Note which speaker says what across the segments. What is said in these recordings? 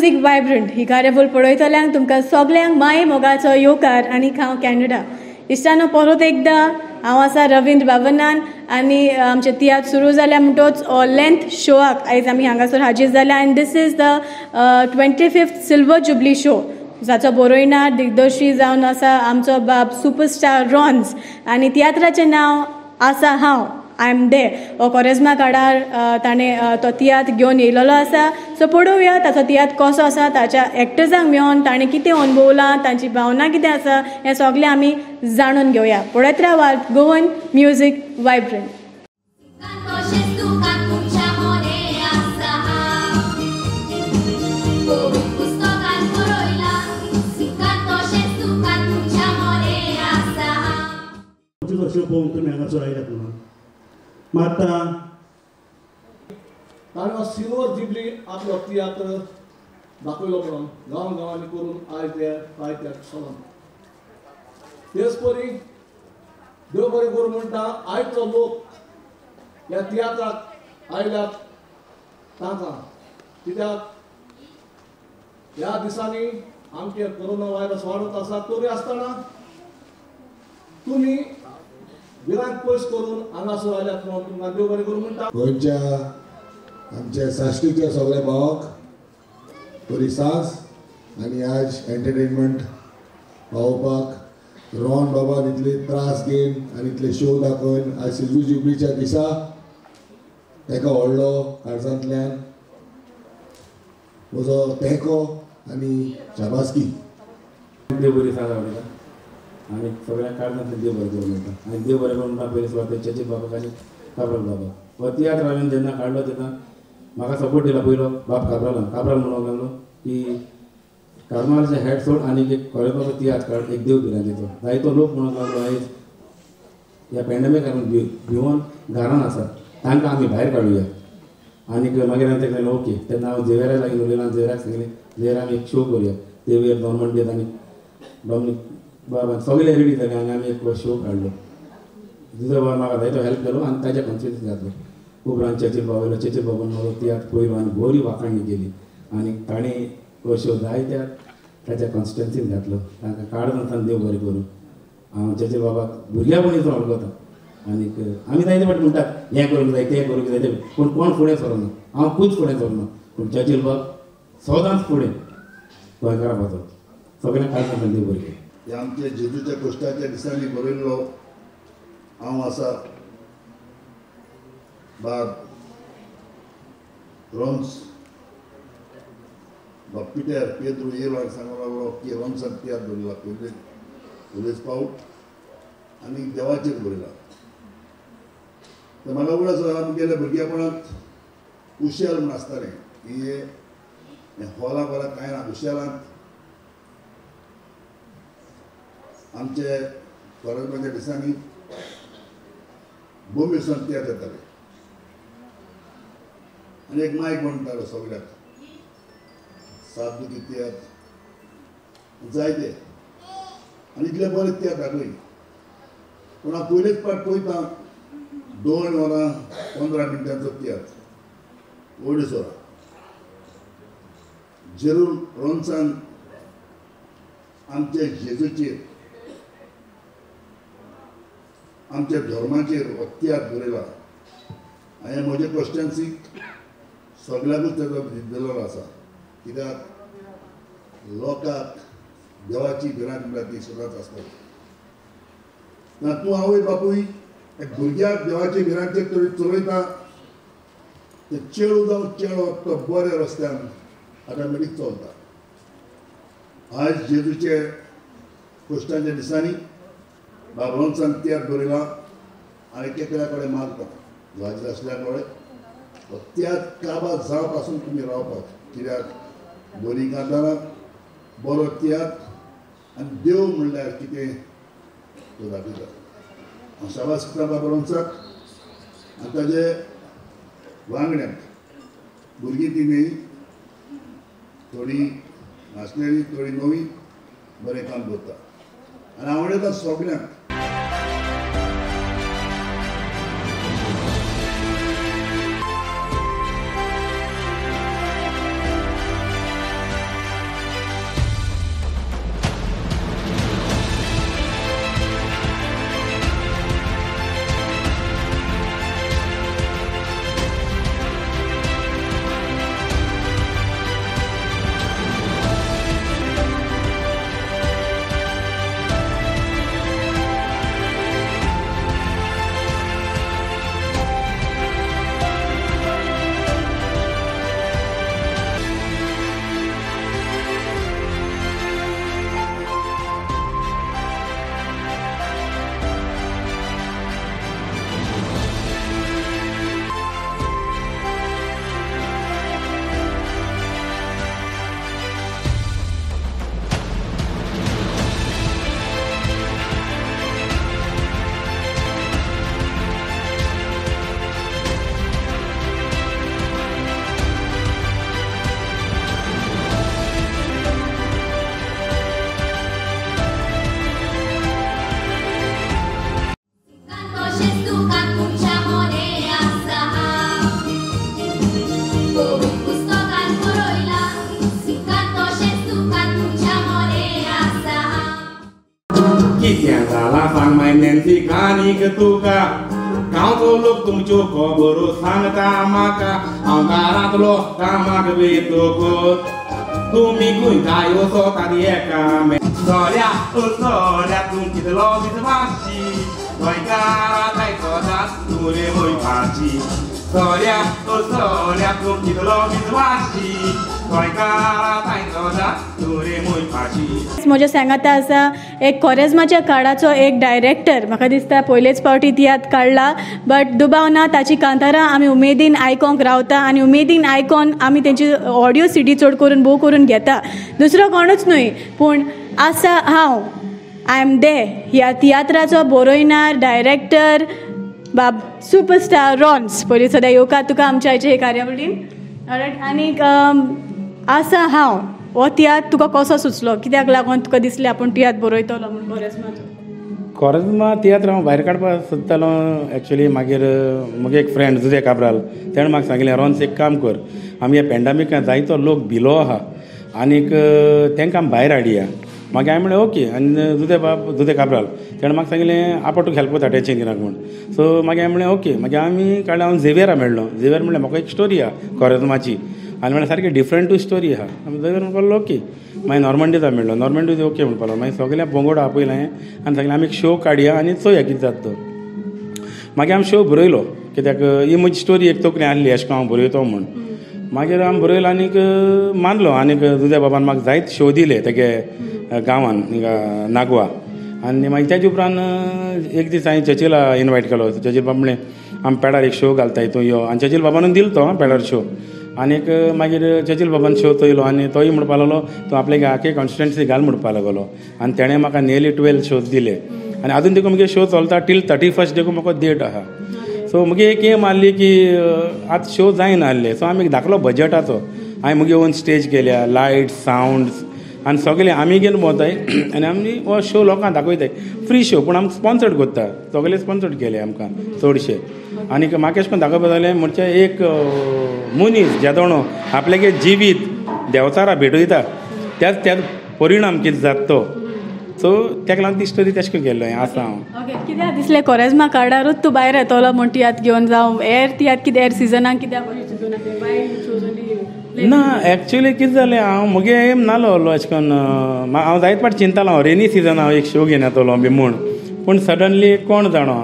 Speaker 1: Music vibrant ही कार्यावळ पळयतल्यांक तुमकां सगल्यांक माय मोगाचो येवकार आनी हांव कॅनडा. इश्टानो परत एकदां हांव आसा रवींद्र भवनान आनी आमचे तियात्र सुरू जाल्या म्हणटच लेंथ शोआक आयज आमी हांगासर हाजीर जाल्या आनी this is the 25th silver jubilee show, जाचो बरोयणार दिग्दर्शी जावन आसा आमचो बाब सुपरस्टार रॉन्स आनी तियात्राचें नांव आसा हांव आय एम दे. हो कोरेजमा काडार ताणें तो तियात्र घेवन येयलेलो आसा. सो पळोवया ताचो तियात्र कसो आसा, ताच्या एक्टर्सांक मेळोन ताणें कितें अनुभवलां, तांची भावना कितें आसा हें सगळें आमी जाणून घेवया. पळयत रावात गोवन म्युजीक वायब्रंट.
Speaker 2: पळोवन तुमी हांगासर आयल्यात म्हणून माता ताणें सिल्वर जुबली आपलो तियात्र दाखयलो म्हणून गांवांनी करून आयज त्या चलून तेच परी देव बरें करूं म्हणटा आयचो लोक ह्या तियात्राक आयल्यात तांकां, कित्याक ह्या दिसांनी आमचे कोरोना व्हायरस वाडत आसा. तरी आसतना तुमी विरांत पयस करून हांगासर आयल्यात म्हणून तुमकां देव बरें करूं म्हणटा.
Speaker 3: गोंयच्या आमच्या साश्टीच्या सगळ्या भावाक बरी सांज आनी आज एंटरटेनमेंट पावोवपाक रॉन बाबान इतले त्रास घेवन आनी इतले शो दाखोवन आज सिल्वर जुबलीच्या दिसा ताका व्हडलो काळजांतल्यान म्हजो तेंको आनी शाबासकी.
Speaker 4: देव बरी सांग आवडटा आनी सगळ्यांक काळजांतल्यान देव बरें करूं मेळटा आनी देव बरें करूं म्हणटा पयलीं सुवातेर चर्चीत बाबाक आनी काब्राल बाबाक. हो तियात्र हांवें जेन्ना काडलो तेन्ना म्हाका सपोर्ट दिला पयलो बाब काब्राल म्हणूंक लागलो की कार्नावालाचे हेड सोड आनी एक कोरेगांवचो तियात्र काड, एक देव भिरांचेचो. जायतो लोक म्हणूंक लागलो आयज ह्या पॅन्डेमीक लागून भिवून घरान आसा तांकां आमी भायर काडुया. आनीक मागीर हांवें ताका ओके तेन्ना हांव झेवियरा लागीं उलयलो आनी झेवियराक सांगलें झेवियर आमी एक शो करुया. देवियर गव्हर्मेंट डेत आनी डॉमिनीक बाबा सगळे रेडी जाले आनी आमी एक शो काडलो. दुसरो बाबा म्हाका जायतो हेल्प केलो आनी ताच्या कॉन्सियन्स घातलो. उपरांत चर्चीत बाबा येयलो. चर्चीत बाबान म्हाजो तियात्र पळयलो आनी बरी वाखाणणी केली आनी ताणें हो शो जायत्या ताच्या कॉन्स्टिट्युन्सीन घातलो. तांकां काळजांतल्यान देव बरें करूं. हांव चर्चीत बाबाक भुरग्यापणीचो वळखता आनीक आमी जायते फावटी म्हणटात हें करूंक जाय तें करूंक जाय तें, पूण कोण फुडें सरना. हांव खूब फुडें सरना पूण चर्चीत बाब सदांच फुडें गोंयकारा वचप. सगळ्यांक काळजांतल्यान देव बरें करूं.
Speaker 3: हे आमचे जेजूच्या कश्टाच्या दिसांनी बरयल्लो हांव आसा बाब रॉन्स बाब पिटर पेद्रू येयलो आनी सांगूंक लागलो की रॉन्सान तियात्र बरयला पयलेच पावट आनी देवाचेर बरयला. तर म्हाका उगडास आमगेल्या भुरगेपणांत कुशेल म्हूण आसतालें की हें हॉला बरा कांय ना. कुशेलांत आमचे कोरोनाच्या दिसांनी बोंबेसान तियात्र जाताले आनी एक मायक म्हणटालो सगळ्याक सातदुखी तियात्र जायते आनी इतले बरें तियात्र दाखय. पूण हांव पयलेच पाट पळयता 2 वरां 15 मिनटांचो तियात्र ओडिसोरा. जेरूल रॉन्सान आमचे जेजूचेर आमच्या धर्माचेर हो तियात्र बरयला. हांवें म्हजे कॉन्स्टिट्युन्सीक सगळ्यांकूच तेजो दिलेलो आसा, कित्याक लोकांक देवाची भिरांत म्हणटा ती सदांच आसता. तूं आवय बापूय एक भुरग्याक देवाची भिरांतेक तरी चलयता ते चेडू जावं चेडो तो बऱ्या रस्त्यान ऑटोमॅटीक चलता. आज जेजूचे कश्टांच्या दिसांनी बाब रॉन्सान तियात्र बरयला आनी केकड्या कडेन मागता वाजले आसल्या कडेन तियात्र काबार जावं पासून तुमी रावपाक, कित्याक बरी गाताना बरो तियात्र आनी देव म्हणल्यार कितें तो दाखयता. हांव शाबास करता बाब रॉन्साक आनी ताजे वांगड्यांक. भुरगीं तिनूय थोडी नाचलेली थोडी नवी बरें काम करता आनी आवडटा सगळ्यांक.
Speaker 4: जाला सांग माय नॅन्सी कानीक तुका गांवचो लोक तुमच्यो खबरो सांगता म्हाका हांव दारांतलो कामाक वेतोकूच तुमी खंय वचो तारी एका सोऱ्या तूं कितलो विद्वासी गोंयकारा जायतो दास तुरे वयपाची सोऱ्या तूं कितलो विद्वासी गोंयकारा जायतो दास तुरे वयपाची.
Speaker 1: म्हज्या सांगाता आसा एक कोरेजमाच्या काळाचो एक डायरेक्टर म्हाका दिसता पयलेच फावटी तियात्र काडला बट दुबावना ताची कांतारां आमी उमेदीन आयकोंक रावता आनी उमेदीन आयकोन आमी तेंची ऑडियो सीडी चड करून भोव करून घेता. दुसरो कोणूच न्हय पूण आसा हांव आय एम दे ह्या तियात्राचो बरोयणार डायरेक्टर बाब सुपरस्टार रॉन्स पयलीं सदां येवकार तुका आमच्या हाचे कार्यावळीन आनीक आसा हांव हो तियात्र तुका कसो सुचलो कित्याक लागून तुका दिसलें आपूण तियात्र बरयतलो म्हूण कोरेजमाचो.
Speaker 4: कोरेजमा तियात्र हांव भायर काडपाक सोदतालो एक्चुली मागीर म्हगे एक फ्रेंड जुजे काब्राल तेणें म्हाका सांगिल्लें रॉन्स एक काम कर आमी ह्या पॅन्डेमिकान जायतो लोक भिलो आहा आनीक तांकां आमी भायर हाडया. मागीर हांवें म्हणलें ओके आनी जुजे काब्राल तेणें म्हाका सांगिल्लें आपूण तुका हेल्प करता टेन्शन घेनाका म्हूण. सो मागीर हांवें म्हणलें ओके मागीर आमी काडलें हांव झेवियरा मेळ्ळो. झेवियर म्हणलें म्हाका एक स्टोरी आहा कोरेजमाची आनी म्हणलें सारकी डिफरंट टू स्टोरी आहा. झेवियर म्हणपाक ओके मागीर नॉर्मंडीचा मेळ्ळो नॉर्मंडी ओके म्हणपाक मागीर सगळ्या बोंगोड आपयलें आनी सांगलें आमी एक शो काडया आनी चोवया कितें जाता तो. मागीर हांवें शो बरयलो कित्याक ही म्हजी स्टोरी एक तकलें आहली अशें करून हांव बरयतो म्हूण. मागीर हांवें बरयलो आनीक मानलो आनीक दुद्या बाबान म्हाका जायत शो दिले तेगे गांवान नागवा आनी मागीर तेजे उपरांत एक दीस हांवें चर्चिला इनवायट केलो. चर्चिल बाबा म्हणलें आमी पेडार एक शो घालता हितून यो आनी चर्चिल बाबानूच दिलो तो पेडार शो. आनीक मागीर चर्चिल बाबान शो चोयलो आनी तोय म्हणपा लागलो तूं आपल्या आखे कॉन्स्टिट्युएन्सी घाल म्हणपा लागलो आनी तेणें म्हाका नियरली 12 शोज दिले आनी आजून देखून मुगे शो चलता टील 31st देखून म्हाका डेट आहा. सो मुगे एक एम आहली की आतां शो जायना आहले सो आमी धाकलो बजटाचो हांवें मुगे ओन स्टेज केल्या लायट सावंड्स आनी सगळें आमी घेवन भोंवताय आनी आमी हो शो लोकांक दाखयताय फ्री शो पूण आमकां स्पॉन्सर्ड करता सगळे स्पॉन्सर्ड केले आमकां चडशे. आनीक म्हाका अशें करून दाखोवपा जालें म्हणजे एक मनीस जेदोणो आपल्यागे जिवीत देंवचारा भेटयता त्याच परिणाम कितें जाता तो. सो तेका लागून ती स्टोरी तेश करून केल्लो आसा हांव.
Speaker 1: ओके कित्याक दिसलें कोरेजमा काडारूच तूं भायर येतलो म्हूण तियात्र घेवन जावं एर तियात्र कितें एर सिजनाक कित्याक
Speaker 4: ना एक्चुली कितें जालें हांव मुगे एम नालो आहलो अशें करून हांव जायत फावट चिंतालो हांव रेनी सिजन हांव एक शो घेवन येतलो बी म्हूण पूण सडनली कोण जाणो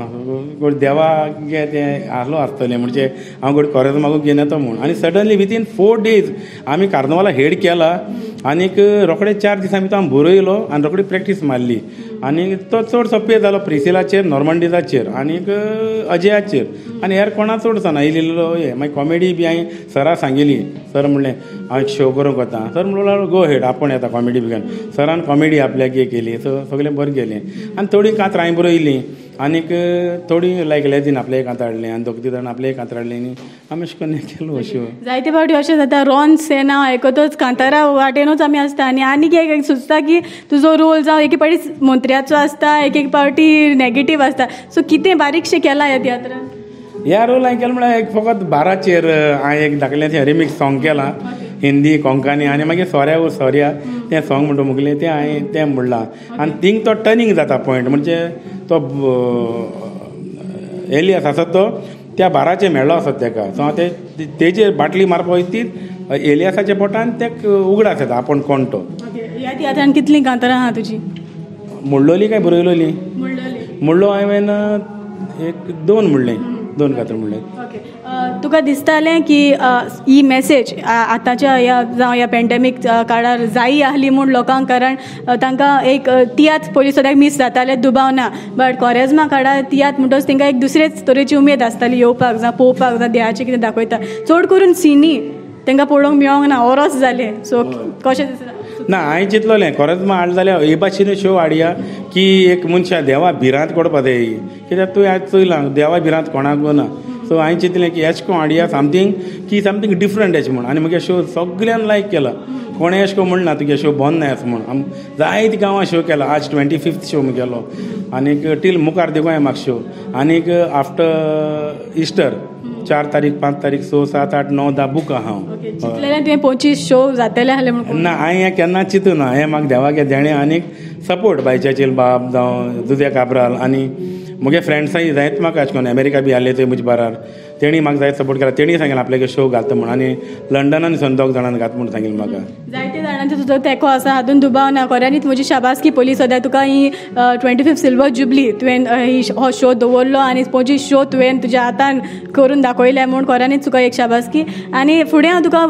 Speaker 4: देवागे तें आहलो आसतलें म्हणजे हांव गोड कोरेजमाकूच घेवन येतो म्हूण आनी सडनली विथीन 4 days आमी कार्नवाला हेड केला आनीक रोखडे 4 दिसां भितर हांव बरयलो आनी रोखडी प्रॅक्टीस मारली आनी तो चड सोंपे जालो प्रिसिलाचेर नॉर्मंडीजाचेर आनीक अजयाचेर आनी हेर कोणा चड जाणा इल्लो हे मागीर कॉमेडी बी हांवें सरा सांगिल्ली. सर म्हणलें हांव एक शो करूंक वता. सर म्हणलो गो हेड आपूण येता कॉमेडी बी घेवन. सरान कॉमेडी आपल्याक हे केली सो सगळें बरें गेलें आनी थोडीं कांतरां हांवें बरयलीं आनीक थोडीं लायक लेजीन आपलें कांतर हाडलें आनी 2-3 जाण आपलें कांतर हाडलें आनी आमी अशें करून केलो शो.
Speaker 1: जायते फावटी अशें जाता रॉन्स हें नांव आयकतच कांतारा वाटेनूच आमी आसता आनी एक सुचता की तुजो रोल जावं एक फावटी मंत्र्याचो आसता एक फावटी नेगेटीव आसता. सो कितें बारीकशें केलां ह्या तियात्रान?
Speaker 4: ह्या रोल हांवें केलो म्हळ्यार एक फकत बाराचेर हांवें एक धाकलें रिमिक्स सॉंग केलां हिंदी कोंकणी आनी मागीर सोऱ्या तें सॉंग म्हणटा मुगलें तें हांवें तें म्हणलां आनी थिंग तो टर्निंग जाता पॉयंट म्हणजे तो एलियस आसा तो त्या बाराचेर मेळ्ळो आसत ताका सो हांव तेजेर बाटली मारपा वयती एलियासाच्या पोटान तें उगडास येता आपूण कोण तो.
Speaker 1: ह्या तियात्रान कितलीं कांतारां आहा तुजी?
Speaker 4: म्हणलोली काय बरयलोली? म्हणलो हांवें एक 2 म्हणलें 2 कांतर म्हणलें.
Speaker 1: ओके तुका दिसतालें की ही मॅसेज आतांच्या ह्या पॅन्डेमीक काळार जायी आहली म्हूण लोकांक कारण तांकां एक तियात्र पयलीं सदांच मिस जाताले दुबावना बट कोरेजमा काळार तियात्र म्हणटच तांकां एक दुसरेच तरेची उमेद आसताली येवपाक जावं पळोवपाक जावं देवाचें कितें दाखयता चड करून सिनी तांकां पळोवंक मेळोंक ना ओरोस जालें. सो कशें दिसता?
Speaker 4: ना हांवें चिंतलोलें कोरेजमा हाड जाल्यार हे भाशेन शो हाडया की एक मनशा देवा भिरांत पडपा जाय कित्याक तुवें आज चोयलां देवा भिरांत कोणाक ना. सो हांवें चिंतलें की एशें कोन्न हाडया समथींग डिफरंट एशें म्हूण आनी म्हगे शो सगळ्यान लायक केला. कोणें एशें करून म्हणना तुगे शो बंद नाय असो म्हूण जायते गांवां शो केला. आज 25th शो केलो आनीक टील मुखार देखून हांवें म्हाका शो आनीक आफ्टर इस्टर 4 तारीख 5 तारीख 6 7 8 9 10 बूक आहा हांव.
Speaker 1: चिंतलेलें तुवें 25 शो जातले आहले म्हणून?
Speaker 4: ना हांवें हें केन्ना चिंतूना हें म्हाका देवागे देणें आनीक सपोर्ट बायच्याचेल बाब जावं दुद्या काबराल आनी मुगे फ्रेंड्सांय जायत म्हाका अशें करून अमेरिका बी आसले थंय म्हजे बारार तेणी म्हाका जायत सपोर्ट केला. तेणी सांगलें आपल्याक शो घालता म्हण आनी लंडनान सुद्दां 2 जाणांनी घात म्हूण सांगिल्लें म्हाका.
Speaker 1: जायते जाणांचो तुजो तेंको आसा हातून दुबाव ना. खऱ्यांनीच म्हजी शाबासकी पयली सद्या तुका ही 25th सिल्वर जुबली तुवें हो शो दवरलो आनी पयली शो तुवें तुज्या हातान करून दाखयलें म्हूण खऱ्यांनीच तुका एक शाबासकी. आनी फुडें हांव तुका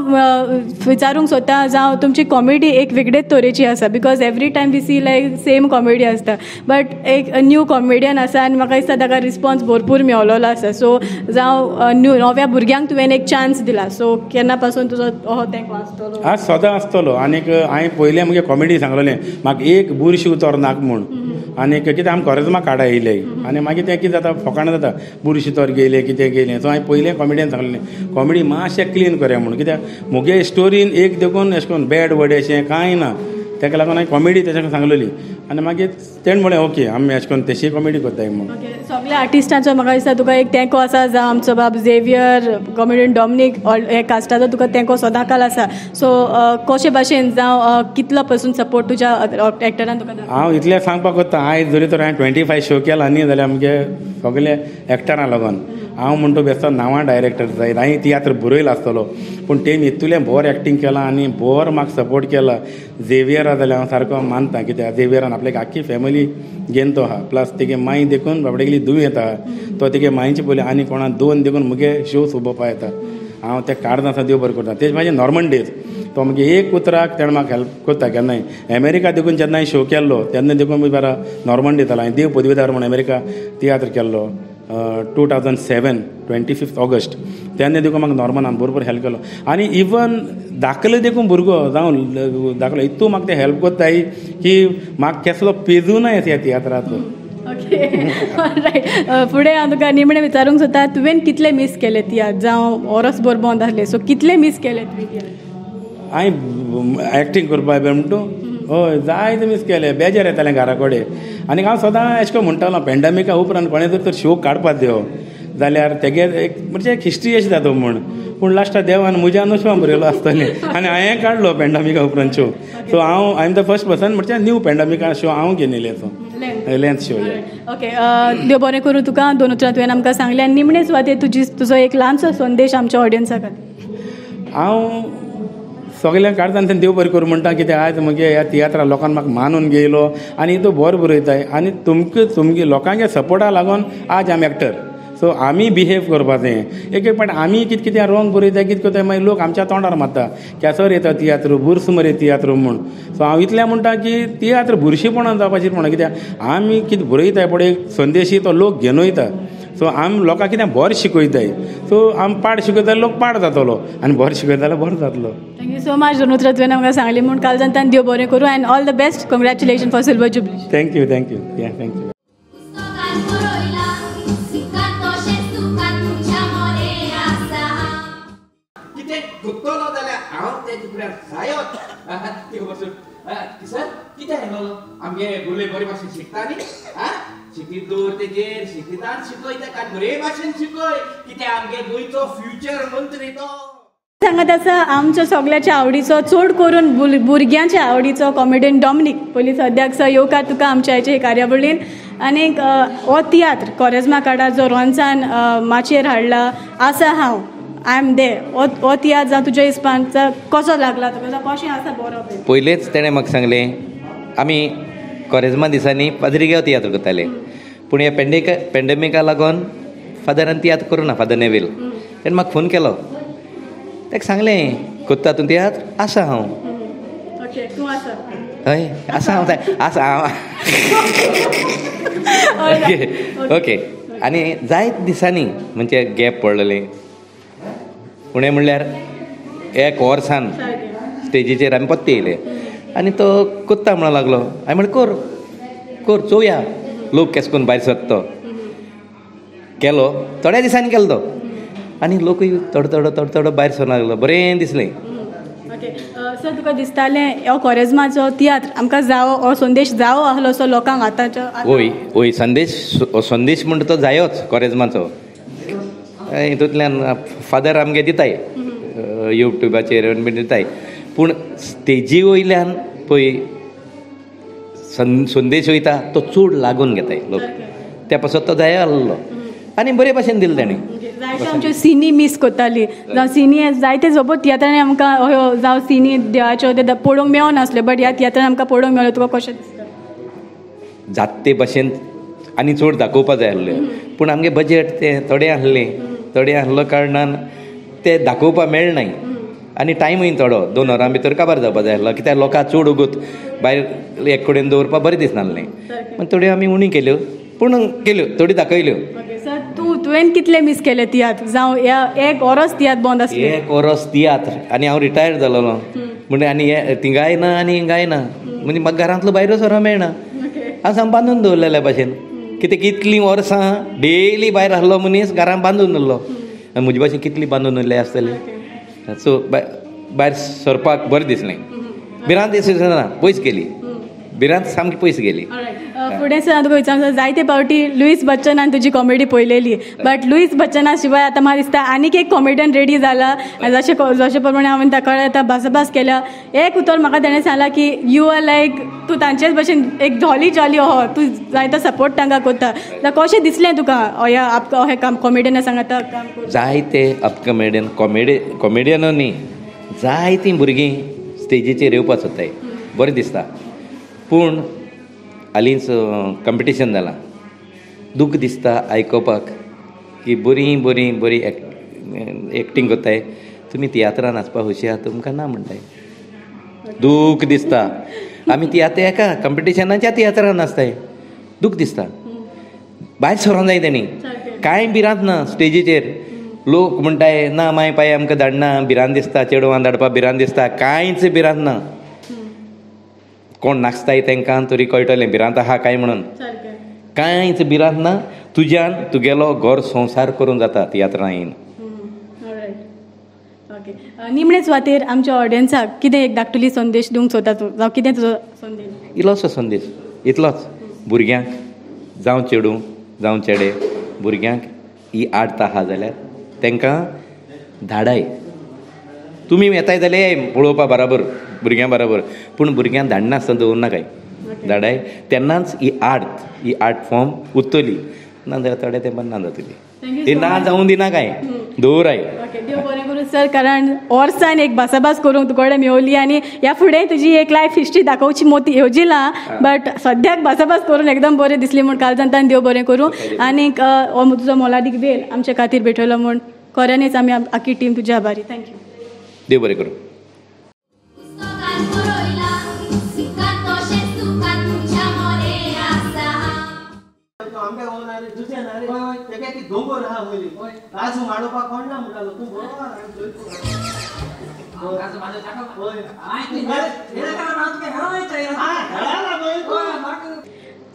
Speaker 1: विचारूंक सोदता जावं तुमची कॉमेडी एक वेगळेच तरेची आसा because every time we see like same comedy आसता बट एक न्यू कॉमेडियन आसा आनी म्हाका दिसता ताका रिस्पॉन्स भरपूर मेळलेलो आसा. सो जावं नव्या भुरग्यांक तुवें एक चान्स दिला. सो केन्ना पासून तुजो हो तेंको आसतलो?
Speaker 4: आज सदां आसतलो. आनीक हांवें पयलें मुगे कॉमेडी सांगलेलें म्हाका एक बुरशी उतर नाक म्हूण. आनीक कितें आमी खरेंच काडा येयले आनी मागीर तें कितें जाता फकाणां जाता बुरशी तर गेले कितें गेलें. सो हांवें पयलें कॉमेडियन सांगलेलें कॉमेडी मातशें क्लीन करया म्हूण. कित्याक मुगे स्टोरीन एक देखून अशें करून बॅड वर्ड अशें कांय ना. ताका लागून हांवें कॉमेडी तेच्या सांगलेली आनी मागीर तेणें म्हळें ओके आमी अशें करून तशी कॉमेडी करताय म्हूण.
Speaker 1: सगळ्या आर्टिस्टांचो म्हाका दिसता तुका एक तेंको आसा जावं आमचो बाब झेवियर कॉमेडियन डॉमिनीक हे कास्टाचो तुका तेंको सदांकाल आसा. सो कशे भाशेन जावं कितलो पासून सपोर्ट तुज्या एक्टरान तुका?
Speaker 4: हांव इतलें सांगपाक कोत्ता आयज जरी तर हांवें 25 शो केला न्ही जाल्यार आमगे सगळे एक्टरां लागून. हांव म्हणटा बेश्टो नांवां डायरेक्टर जाय हांवें तियात्र बरयलो आसतलो पूण तेणी इतलें बरें एक्टींग केलां आनी बरो म्हाका सपोर्ट केला. झेवियरा जाल्यार हांव सारको मानता कित्याक झेवियरान आपल्याक आख्खी फॅमिली घेवन तो आहा प्लस तेगे माई देखून बाबडेगली दुयें येता तो तेगे माईचे पयलीं आनी कोणा 2 देखून मुगे शो सोबोवपा येता. हांव तें काडना आसा देव बरें करता. तेजे म्हाजे नॉर्मंडेज तो मुगे एक उतराक तेणें म्हाका हेल्प करता. केन्नाय अमेरिका देखून जेन्ना हांवें शो केल्लो तेन्ना देखून मुगे बारा नॉर्मंड दितालो. हांवें देव पदवीदार म्हूण अमेरिका तियात्र केल्लो 2007 25 ऑगस्ट. तेन्ना देखून म्हाका नॉर्मनान बरोबर हेल्प केलो. आनी इवन दाखलो देखून भुरगो जावं दाखलो इतू म्हाका ते हेल्प कोत्ताय की म्हाका केसलो पेजू ना ह्या तियात्राचो.
Speaker 1: Okay right. फुडें हांव तुका निमणें विचारूंक सोदता तुवें कितले मिस केले तियात्र जावं ओरस भर बंद आसले सो कितले मिस केले तुवें?
Speaker 4: हांवें एक्टींग करपा म्हणटू हय जायते मिस केले. बेजार येतालें घरा कडेन. आनी हांव सदां अशें करून म्हणटालो पॅन्डेमिका उपरांत कोणें जर तर शो काडपाक देव जाल्यार तेगे एक म्हणजे एक हिस्ट्री अशी जाता म्हूण. पूण लास्टाक देवान म्हज्या नशिबान बरयलो आसतलें आनी हांवें काडलो पॅन्डेमिका उपरांत शो. सो हांव द फर्स्ट पर्सन म्हणजे न्यू पॅन्डेमिका शो हांव घेवन येयले तो लेंथ शो.
Speaker 1: ओके देव बरें करूं तुका. 2 उतरां तुवें आमकां सांगलें आनी निमणे सुवातेर तुजो एक ल्हानसो संदेश आमच्या ऑडियन्सा खातीर.
Speaker 4: हांव सगळ्यांक काडटा आनी देव बरें करूं म्हणटा कित्याक आयज म्हगे ह्या तियात्रा लोकांक म्हाका मानून घेयलो आनी तो बरो बरयताय आनी तुमगे लोकांच्या सपोर्टा लागून आज आमी एक्टर. सो आमी बिहेव करपाक जाय. एक पाट आमी कितें कितें रॉंग बरयता कितें करता मागीर लोक आमच्या तोंडार मारता केसर येता तियात्र बुरस मरे तियात्र म्हूण. सो हांव इतलें म्हणटा की तियात्र बुरशीपणान जावपाची म्हणा कित्याक आमी कितें बरयताय पळय एक संदेशी तो लोक घेवन वयता. सो आमी लोकांक कितें बरें शिकयताय. सो आमी पाड शिकयता लोक पाड जातलो आनी बरें शिकयता जाल्यार बरो जातलो.
Speaker 1: थँक्यू सो मच 2 उतरां तुवें आमकां सांगली म्हूण काल जाणटान देव बरें करूं and all the best. Congratulation for silver jubilee.
Speaker 4: Thank you या थँक्यू.
Speaker 5: गुत्तलो जाल्यार हांव तेजे फुड्यान जायोच ती खबर सर कितें हेलो आमगे गुले बरे भाशेन शिकता न्ही शिकीत दवर तेजेर शिकितान शिकय ताका बरे भाशेन शिकय कित्याक आमगे गोंयचो फ्युचर मंत्री तो.
Speaker 1: सांगत आसा आमच्या सगळ्याच्या आवडीचो चड करून भुरग्यांच्या आवडीचो कॉमेडियन डॉमिनीक. पयलीं सद्याक येवकार तुका आमच्या हेचे कार्यावळीन. आनीक हो तियात्र कोरेजमा काडा जो रोन्सान माचयेर हाडला आसा हांव आय एम दे हो तियात्र जावं तुज्या हिसपान कसो लागला तुका कशें आसा बरो?
Speaker 5: पयलेंच तेणें म्हाका सांगलें आमी कोरेजमा दिसांनी पाद्रीगांव तियात्र करताले पूण ह्या पॅन्डेमिका लागून फादरान तियात्र करूं ना फादर नेवील. तेणें म्हाका फोन केलो ताका सांगलें कोत्ता तूं तियात्र आसा हांव.
Speaker 1: ओके तूं आसा
Speaker 5: हय आसा हांव आसा हांव ओके. आनी जायत दिसांनी म्हणजे गॅप पडलेलें पुणे म्हणल्यार एक वर्सान स्टेजीचेर आमी पत्ते येयले आनी तो कोत्ता म्हणूंक लागलो. हांवें म्हणलें कर चोवया लोक केस करून भायर सरता तो. केलो थोड्या दिसांनी केलो तो आनी लोकूय थोडो भायर सरूंक लागलो. बरें दिसलें.
Speaker 1: ओके सर तुका दिसतालें हो कोरेजमाचो तियात्र आमकां जावो हो संदेश जावो आहलो असो लोकांक आतांच्या?
Speaker 5: ओय संदेश म्हणटा तो जायोच कोरेजमाचो. हितूंतल्यान फादर आमगे दिताय युट्यूबाचेर बी दिताय पूण स्टेजी वयल्यान पळय संदेश वयता तो चड लागून घेताय लोक त्या पासून तो जाय आसलो आनी बरे भाशेन दिले ताणें.
Speaker 1: जायत्यो आमच्यो सिनी मिस करताली जावं सिनी जायते सोबत तियात्रांनी आमकां जावं सिनी देवाच्यो ते पळोवंक मेळनासल्यो बट ह्या तियात्रान आमकां पळोवंक मेळ्यो. तुका कशें दिसता?
Speaker 5: जात ते भाशेन आनी चड दाखोवपा जाय आसले पूण आमगे बजेट ते थोडे आसलो कारणान ते दाखोवपा मेळनाय आनी टायमूय थोडो 2 वरां भितर काबार जावपा जाय आसलो कित्याक लोकांक चड उगोत भायर एक कडेन दवरपा बरें दिसनासलें. थोड्यो आमी उणी केल्यो पूण केल्यो थोडी दाखयल्यो.
Speaker 1: सर तुवें कितले मिस केले तियात्र जावं एक वरस तियात्र बंद आसले?
Speaker 5: 1 वर्स तियात्र आनी हांव रिटायर्ड जालोलो म्हणजे आनी ती गायना आनी गायना म्हणजे म्हाका घरांतलो भायर सरो मेळना. हांव सामको बांदून दवरलेल्या भाशेन कित्याक कितलीं वर्सां डेली भायर आसलो मनीस घरांत बांदून उरलो आनी म्हजे भाशेन कितलीं बांदून उरले आसतले. सो भायर सरपाक बरें दिसलें. भिरांत दिसना पयस गेली भिरांत सामकी पयस गेली.
Speaker 1: फुडें सर हांव तुका विचारता जायते फावटी लुईस बच्चनान तुजी कॉमेडी पळयलेली बट लुईस बच्चना शिवाय आतां म्हाका दिसता आनीक एक कॉमेडियन रेडी जाला जशे प्रमाणे हांवें ताका आतां भासाभास केल्या. एक उतर म्हाका ताणें सांगलां की यू आर लायक तूं तांचेच भशेन एक जॉली तूं जायतो सपोर्ट तांकां करता. जाल्यार कशें दिसलें तुका हे कॉमेडियना सांगाता काम करता?
Speaker 5: जायते अप कॉमेडियन न्ही जायतीं भुरगीं स्टेजीचेर येवपाक सोदताय बरें दिसता पूण हालींच कॉम्पिटिशन जालां दूख दिसता आयकोपाक की बरी एक्टींग करताय तुमी तियात्रान नाचपाक हुशार तुमकां ना म्हणटाय. दूख दिसता. आमी तियात्र एका कॉम्पिटिशनाच्या तियात्रान नाचताय दूख दिसता. भायर सरोंक जाय तेणी कांय भिरांत ना स्टेजीचेर. लोक म्हणटाय ना माय पाय आमकां धाडना भिरांत दिसता चेडवां धाडपा भिरांत दिसता कांयच भिरांत ना. कोण नाचताय तांकां तरी कळटलें भिरांत आहा काय म्हणून. कांयच भिरांत ना. तुज्यान तुगेलो घर संवसार करूंक जाता तियात्रां येवन.
Speaker 1: ओके निमणे सुवातेर आमच्या ऑडियन्साक कितें एक धाकटुली संदेश दिवंक सोदता तूं जावं कितें तुजो संदेश?
Speaker 5: इल्लोसो संदेश इतलोच भुरग्यांक जावं चेडूं जावं चेडे भुरग्यांक ही आर्ट आहा जाल्यार तांकां धाडाय. तुमी येताय जाल्यार पळोवपा बराबर भुरग्यां बराबर पूण भुरग्यांक धाडनासतना दवरूं नाकाय. धाडाय तेन्नाच ही आर्ट फॉर्म उरतली नाजाल्यार थोडे तेंपान ना जातली. ती ना जावूं दिना काय दवराय.
Speaker 1: ओके देव बरें करूं सर कारण वर्सान एक भासाभास करूंक तुकडे मेवली आनी ह्या फुडें तुजी एक लायफ हिस्ट्री दाखोवची मोती येवजिला बट सद्याक भासाभास करून एकदम बरें दिसली म्हूण काल जाणटान देव बरें करूं. आनीक हो तुजो मोलादीक वेळ आमच्या खातीर भेटलो म्हूण खऱ्यांनीच आमी आख्खी टीम तुजी आभारी. थँक्यू.
Speaker 5: देव बरें करूं.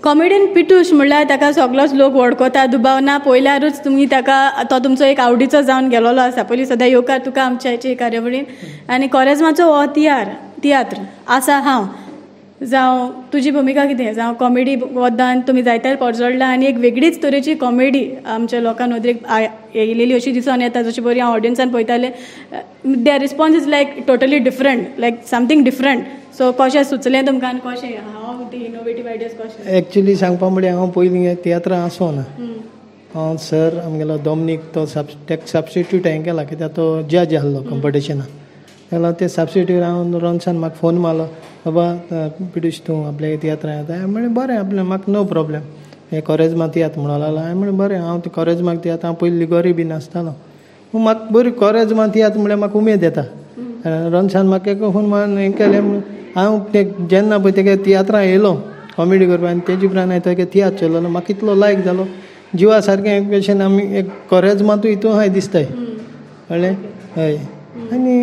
Speaker 1: कॉमेडियन पिटूश म्हणल्यार ताका सगळोच लोक वळखता दुबावना पयल्यारूच तुमी ताका तो तुमचो एक आवडीचो जावन गेलोलो आसा. पयलीं सदां येवकार तुका आमच्या हेचे कार्यावळीन आनी कोरेजमाचो हो तियात्र आसा हांव जावं तुजी भुमिका कितें जावं कॉमेडी वदान तुमी जायत्यार परजडला आनी एक वेगळीच तरेची कॉमेडी आमच्या लोकां नदरेक येयलेली अशी दिसून येता. जशें बरी हांव ऑडियन्सान पळयतालें their response is like totally different like something different. So कशें सुचलें तुमकां आनी कशें हांव ती इनोवेटीव आयडियाज कशें?
Speaker 6: एक्चुली सांगपा म्हळ्यार हांव पयलीं तियात्रां आसूं ना. हांव सर आमगेलो डॉमिनीक तो सबस्टिट्यूट हांवें केला कित्याक तो जज आसलो कॉम्पिटिशनाक. जाल्यार ते सबस्टिट्यूट हांव रोन्सान म्हाका फोन मारलो बाबा पिटूश तूं आपल्या तियात्रां येता. हांवें म्हणलें बरें आपलें म्हाका नो प्रॉब्लेम. हें कोरेजमा तियात्र म्हणून लागला. हांवें म्हणलें बरें हांव ते कोरेजमाक तियात्र हांव पयलीं लिगोरी बी नाचतालो म्हाका बरी कोरेजमा तियात्र म्हणल्यार म्हाका उमेद येता. रोन्सान म्हाका एक फोन मारून हें केलें हांव ते जेन्ना पळय तेगे तियात्रां येयलो कॉमेडी करपाक आनी तेजे उपरांत हांवें तेगे तियात्र चल्लो म्हाका इतलो लायक जालो जिवा सारकें एक भशेन आमी एक कोरेजमातूय हितून हाय दिसताय कळ्ळें. हय आनी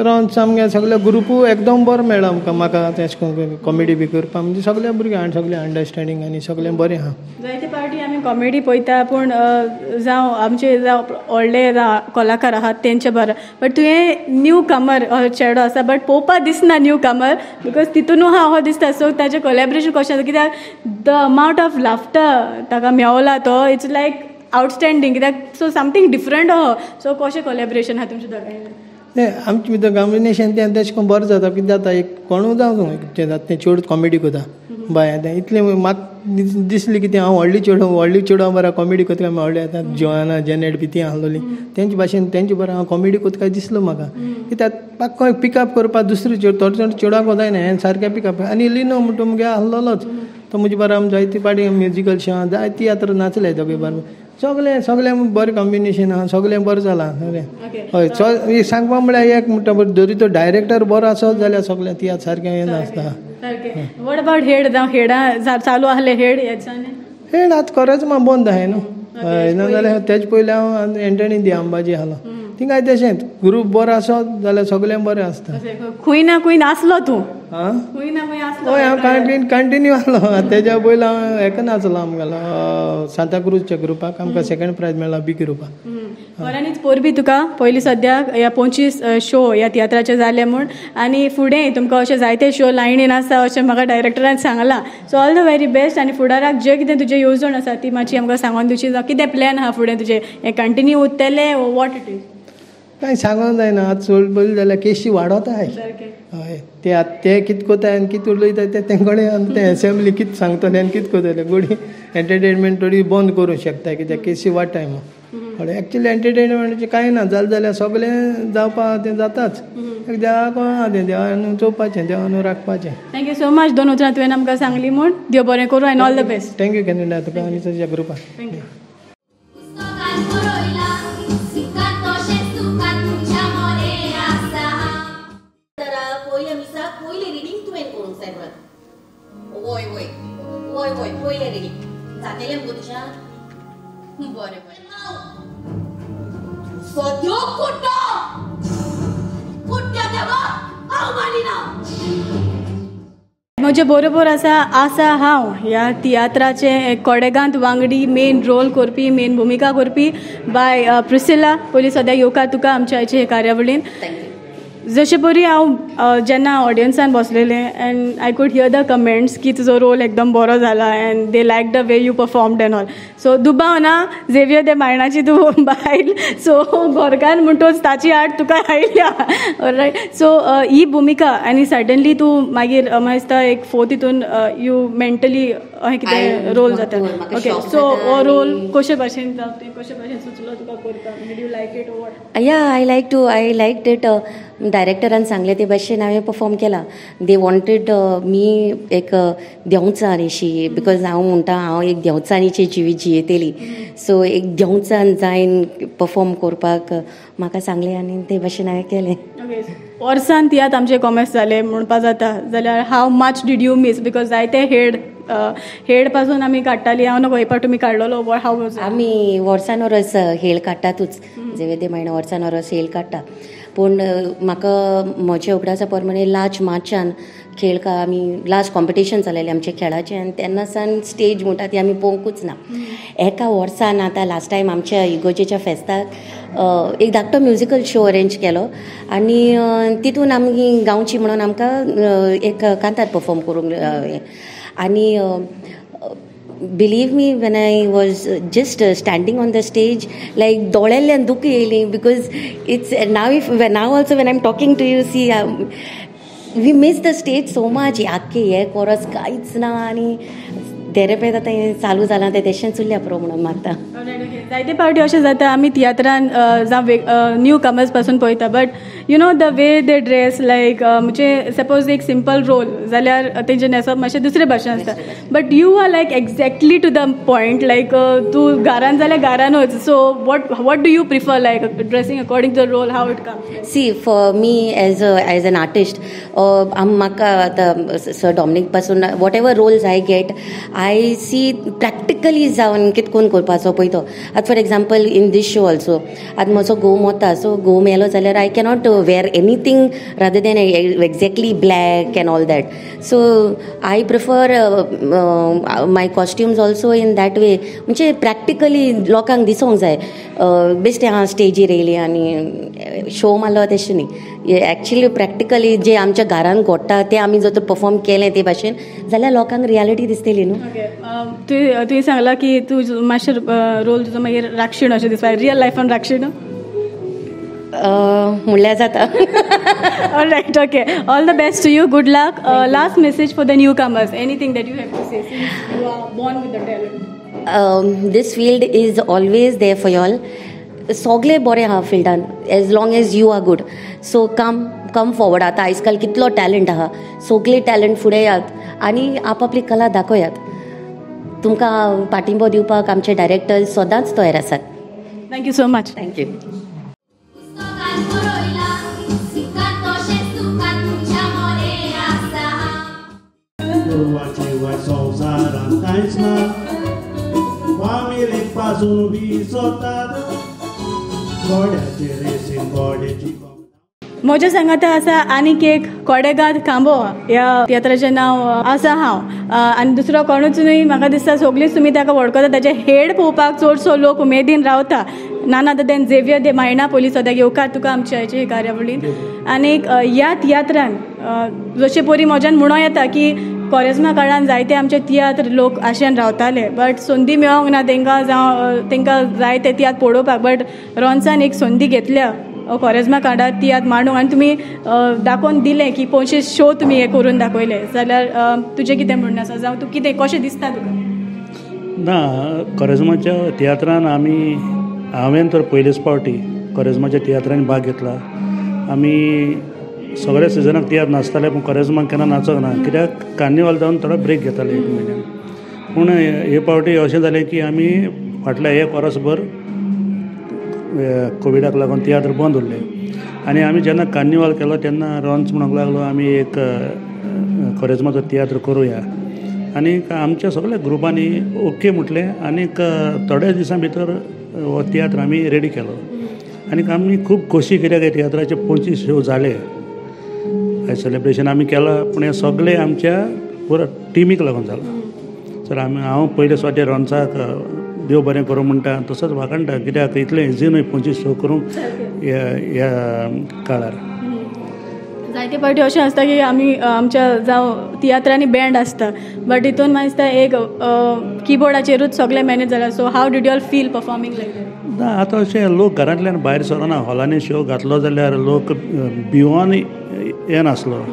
Speaker 6: रावन सामकें सगळे ग्रुपूय एकदम बरो मेळ्ळो आमकां म्हाका तेश कोन्न कॉमेडी बी करपाक म्हणजे सगळे भुरगे सगळे अंडरस्टँडींग आनी सगळें बरें आहा.
Speaker 1: जायते फावटी आमी कॉमेडी पळयता पूण जावं आमचे जावं व्हडले कलाकार आहात तेंचे बरें बट तुवें न्यू कमर चेडो आसा बट पळोवपाक दिसना न्यू कमर बिकॉज तितूनूय हो दिसता. सो ताचें कोलॅबरेशन कशें आसा कित्याक द अमावंट ऑफ लाफ्टर ताका मेवला तो इट्स लायक आउटस्टँडींग कित्याक सो समथींग डिफरंट आहा. सो कशें कोलॅबरेशन आहा तुमचें दोगांयचें?
Speaker 6: तें आमचे भितर कॉम्बिनेशन तें तेशें करून बरें जाता. कितें जाता एक कोणूय जावं तें जाता तें चेडूं कॉमेडी करता बाय तें इतलें म्हाका दिसलें की तें हांव व्हडली चेडूं बरो कॉमेडी करता काय व्हडलें आतां जोआना जेनेट बी ती आहलोली तेंचे भाशेन तेंचे बरो हांव कॉमेडी करता काय दिसलो म्हाका. कित्याक म्हाका पिकअप करपाक दुसरे थोडे चेडवांक जायना हें सारकें पिकअप आनी लिनो म्हणटा मुगे आहलोच तो म्हजे बरो आमी जायती पाटी म्युजिकल शो जायती तियात्र नाचले दोगे बरोबर सगळें बरें कॉम्बिनेशन आहा सगळें बरें जालां हय. सांगपा म्हळ्यार एक म्हणटा जरी तो डायरेक्टर बरो आसत जाल्यार सगळें तियात्र सारकें हें नासता.
Speaker 1: वॉट अबाउट हेडा चालू आहले हेड
Speaker 6: हेड आतां खरेंच म्हाका बंद आहाय न्हू नाजाल्यार तेजे पयलीं हांव एंटनी दी अंबाजी आहलो थिंगाय तशेंच ग्रूप बरो आसत जाल्यार सगळें बरें आसता.
Speaker 1: खंय ना खंय नाचलो तूं
Speaker 6: हय हांव कंटिन्यू आहलो. तेज्या पयलीं हांव हेका नाचलो आमगेलो सांताक्रूजच्या ग्रुपाक आमकां सेकंड प्रायज मेळ्ळा बी ग्रुपाक.
Speaker 1: बऱ्यांनीच पोरबी तुका पयलीं सद्याक ह्या 25 शो ह्या तियात्राचे जाले म्हूण आनी फुडें तुमकां अशे जायते शो लायनीन आसा अशें म्हाका डायरेक्टरान सांगलां. So all the very best आनी फुडाराक जें कितें तुजें येवजण आसा ती मातशी आमकां सांगून दिवची. कितें प्लॅन आहा फुडें तुजें हें कंटिन्यू उरतलें वॉट इट इज
Speaker 6: कांय सांगूंक जायना. आतां चड पयलीं जाल्यार केशी वाडोता हय ते कितें कोताय आनी कितें उलयताय ते तेंकडे ते एसेंब्ली कितें सांगतले आनी कितें कोतले गोडी एंटरटेनमेंट थोडी बंद करूंक शकता कित्याक केसी वाडटाय मग एक्चुली एंटरटेनमेंटाचें कांय ना जालें जाल्यार सगळें जावपाक तें जाताच. देवाक देवान चोवपाचें देवान राखपाचें.
Speaker 1: Thank you so much. 2 उतरां तुवें आमकां सांगली म्हूण देव बरें करूं and all the best.
Speaker 6: Thank you Canada तुका आनी तुज्या ग्रुपाक. थँक्यू.
Speaker 7: पयले रे जातेले मुगो तुज्या बरें सद्यो कुट्टा देवा हांव मानिना.
Speaker 1: म्हजे बरोबर आसा हांव ह्या तियात्राचे कोडेगांत वांगडी मेन रोल करपी मेन भुमिका करपी बाय प्रिसिला. पयलीं सद्या येवकार तुका आमच्या हेचे कार्यावळीन. जशें परी हांव जेन्ना ऑडियन्सान बसलेलें and I could hear the comments की तुजो रोल एकदम बरो जाला and they like the way you performed and all. So दुबाव ना झेवियर दे मायणाची तूं बायल सो घोरकार म्हणटोच ताची आड तुका आयल्या रायट. सो ही भुमिका आनी सडनली तूं मागीर म्हाका दिसता एक 4th हितून यू मेंटली अशें कितें रोल जाता. ओके सो हो रोल कशे भाशेन जावं कशे भाशेन सुचलो तुका करता did you like it or what.
Speaker 7: या आय लायक इट. डायरेक्टरान सांगले ते भाशेन हांवें परफॉर्म केला. दे वॉन्टेड मी एक देंवचान अशी बिकॉज हांव म्हणटा हांव एक देंवचानीची जिवीत जियेतेली. सो एक देंवचान जायन परफॉर्म करपाक म्हाका सांगलें आनी ते भाशेन हांवें केलें.
Speaker 1: वर्सान तियात आमचे कॉमर्स जाले म्हणपा जाता जाल्यार how much did you miss because जायते हेड पासून आमी काडटाली. हांव नको एक तुमी काडलेलो हाव
Speaker 7: आमी वर्सान वरस हेळ काडटातूच जेवे म्हयने वर्सान वरस हेळ काडटा. पूण म्हाका म्हज्या उगडासा प्रमाणे लास्ट मार्चान खेळ आमी लास्ट कॉम्पिटिशन जालेलें आमचे खेळाचें आनी तेन्ना सावन स्टेज म्हणटा ती आमी पळोवंकूच ना. एका वर्सान आतां लास्ट टायम आमच्या इगोजेच्या फेस्ताक एक धाकटो म्युजिकल शो अरेंज केलो आनी तितून आमी गांवची म्हणून आमकां एक कांतार परफॉर्म करूंक आनी believe me when I was just standing on the stage like doळ्यांतल्यान दूख येयली because it's now also when I'm talking to you see we miss the stage so much. आख्खे हे कोरस कांयच ना आनी थेरपेत आतां हें चालू जालां तें तेशें चुरल्या पुरो म्हणून मागता.
Speaker 1: जायते फावटी अशें जाता आमी तियात्रान जावं न्यू कमर्स पासून पळयता but you know the way they dress like म्हणजे सपोज एक सिंपल रोल जाल्यार तेंचे न्हेसप मातशें दुसरे भाशेन आसता but you are like exactly to the point like तूं घरान जाल्यार घरानूच. So what do you prefer like dressing according to the role how it come.
Speaker 7: See for me as an artist म्हाका आतां सर डॉमिनीक पासून whatever roles I get I see practically जावन कितें करून करपाचो पळयतो. आतां for example in this show also आतां म्हजो घोव मोता सो घोव मेलो जाल्यार I cannot wear anything rather than exactly black and all that. So I prefer my costumes also in that way म्हणजे प्रॅक्टिकली लोकांक दिसोंक जाय बेश्टें हांव स्टेजीर येयली आनी शो मारलो तशें न्ही. एक्चुली प्रॅक्टिकली जे आमच्या घरान घडटा तें आमी जर तर परफॉर्म केलें ते भाशेन जाल्यार लोकांक रियालिटी दिसतली न्हू.
Speaker 1: तुवें सांगला की तूं मातशें रोल तुजो मागीर राक्षीण अशें दिसता रियल लायफान राक्षीण
Speaker 7: म्हणल्यार जाता.
Speaker 1: All right, okay. All the best to you. Good luck. Last message for the newcomers. Anything that you have to say since you are born with the talent.
Speaker 7: This field is always there for y'all. सगळे बरे आहा फिल्डान as long as you are good. So come forward. आतां आयज काल कितलो talent आहा. सगळे टॅलंट फुडें यात आनी आपापली कला दाखयात. तुमकां पाठिंबो दिवपाक आमचे डायरेक्टर सदांच तयार आसात.
Speaker 1: Thank you so much.
Speaker 7: Thank you.
Speaker 8: संवसारात कांयच ना फामिलीक पासून विसरतात गोड्याचे रेसीन गोड्याची.
Speaker 1: म्हज्या सांगाता आसा आनीक एक कोडेगाद खांबो ह्या तियात्राचें नांव आसा हांव. आनी दुसरो कोणूच न्हय. म्हाका दिसता सगळींच तुमी ताका वळखता. ताचे हेड पळोवपाक चडसो लोक उमेदीन रावता. नान अदर देन झेवियर दे मायना पयलीं सद्याक येवकार तुका आमच्या हेचे कार्यावळीन. आनीक ह्या तियात्रान जशें परी म्हज्यान म्हणो येता की कोरेजमा काळान जायते आमचे तियात्र लोक आशियान रावताले बट संदी मेळोंक ना तांकां जावं तांकां जाय ते तियात्र पळोवपाक. बट रोन्सान एक संदी घेतल्या कोरेजमा काळात तियात्र मांडूंक आनी तुमी दाखोवन दिलें की 25 शो तुमी हे करून दाखयले. जाल्यार तुजें कितें म्हणणें आसा जावं तूं कितें कशें दिसता तुका?
Speaker 8: ना कोरेजमाच्या तियात्रान हांवें तर पयलेच फावटी कोरेजमाच्या तियात्रांनी भाग घेतला. आमी सगळ्या सिजनाक तियात्र नाचताले पूण कोरेजमाक केन्ना नाचोंक ना कित्याक कार्निवाल जावन थोडो ब्रेक घेताले 1 म्हयन्यान. पूण हे फावटी अशें जालें की आमी फाटल्या 1 वर्सभर कोविडाक लागून तियात्र बंद उरले आनी आमी जेन्ना कार्निवाल केलो तेन्ना रॉन्स म्हणूंक लागलो आमी एक कोरेजमाचो तियात्र करुया. आनीक आमच्या सगळ्या ग्रुपांनी ओके म्हटलें आनीक थोड्या दिसां भितर हो तियात्र आमी रेडी केलो. आनीक आमी खूब खोशी कित्याक हे तियात्राचे 25 शो जाले. सेलिब्रेशन आमी केलां पूण हे सगळे आमच्या पुरो टिमीक लागून जालां. सर हांव पयले स्वाटे रॉन्साक देव बरें करूं म्हणटा तसोच वाखणटा कित्याक इतलें इजी न्हय 25 शो करूंक ह्या काळार.
Speaker 1: जायते फावटी अशें आसता की आमी आमच्या जावं तियात्रांनी बँड आसता बट हितून म्हाका दिसता एक किबोर्डाचेरूच सगळें मॅनेज जालां. So how did you all feel performing like that?
Speaker 8: ना आतां अशें लोक घरांतल्यान भायर सरना. हॉलांनी शो घातलो जाल्यार लोक भिवून हें नासलो.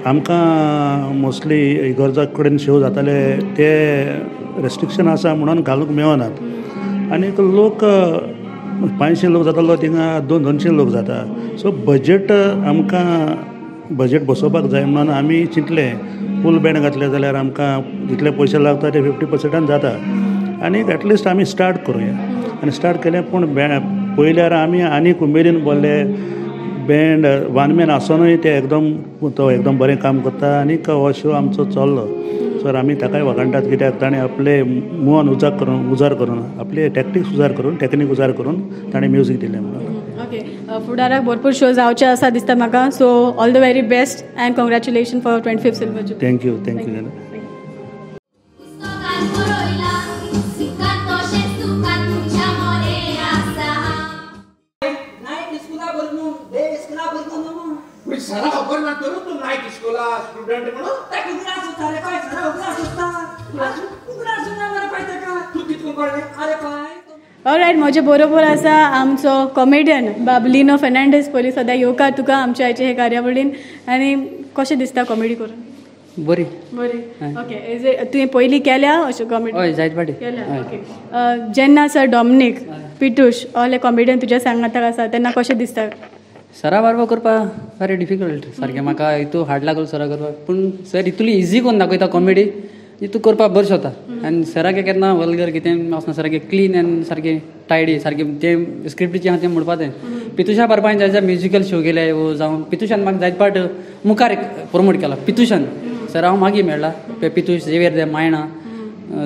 Speaker 8: आमकां मोस्टली इगर्जा कडेन शो जाताले ते रेस्ट्रिक्शन आसा म्हणून घालूंक मेळनात. आनीक लोक 500 लोक जातालो थिंगा 200 लोक जाता. सो बजेट आमकां बजेट बसोवपाक जाय म्हणून आमी चिंतलें फूल बँड घातले जाल्यार आमकां जितले पयशे लागता ते 50% जाता. आनीक एटलिस्ट आमी स्टार्ट करुया. आनी स्टार्ट केलें पूण पयल्यार आमी आनीक उमेदीन बोल्ले. बँड 1 मॅन आसुनूय ते एकदम बरें काम करता आनीक हो शो आमचो चल्लो. सर आमी ताकाय वखणटात कित्याक ताणें आपले मन उजार करून आपले टॅक्टीक्स उजार करून टॅक्नीक उजार करून ताणें म्युजीक दिलें म्हणून.
Speaker 1: ओके फुडाराक भरपूर शो जावचे आसा दिसता म्हाका. So all the very best and congratulation for 25th silver jubilee.
Speaker 8: Thank you.
Speaker 2: सरा खबर ना करू तू नाईट स्कूला स्टुडंट म्हणून
Speaker 9: ताका उगडास उतारे काय सरा उगडास उगडा बरं पाहिजे का
Speaker 2: तू कितको कळले
Speaker 9: अरे काय
Speaker 1: ऑलरायट म्हजे बरोबर आसा आमचो कॉमेडियन बाबलिनो फेर्नांडीस. पयलीं सद्या येवकार तुका आमच्या हाचे हे कार्यावळीन. आनी कशें दिसता कॉमेडी करून?
Speaker 10: बरी.
Speaker 1: ओके तुवें पयलीं केल्या अशें कॉमेडी?
Speaker 10: हय जायत फाटी
Speaker 1: केल्या. ओके जेन्ना सर डॉमिनीक पिटूश ऑल हे कॉमेडियन तुज्या सांगाताक आसा तेन्ना कशें दिसता?
Speaker 10: सरा बारबा करपाक वेरी डिफिकल्ट सारकें. म्हाका हितू हार्ड लागलो सरा करपाक. पूण सर इतली इजी करून दाखयता कॉमेडी हितू करपाक बरें जाता. आनी सराक केन्ना वल्गर कितें वचना. सारकें क्लीन एंड सारकें टायडी सारकें तें स्क्रिप्टीचें हांव तें म्हणपा तें. पितुशा बारपान जायते म्युजिकल शो केले जावं पितुशान म्हाका जायत पाट मुखार प्रमोट केला पितुशान. सर हांव मागीर मेळ्ळा पितूश झेवियर दे मायणा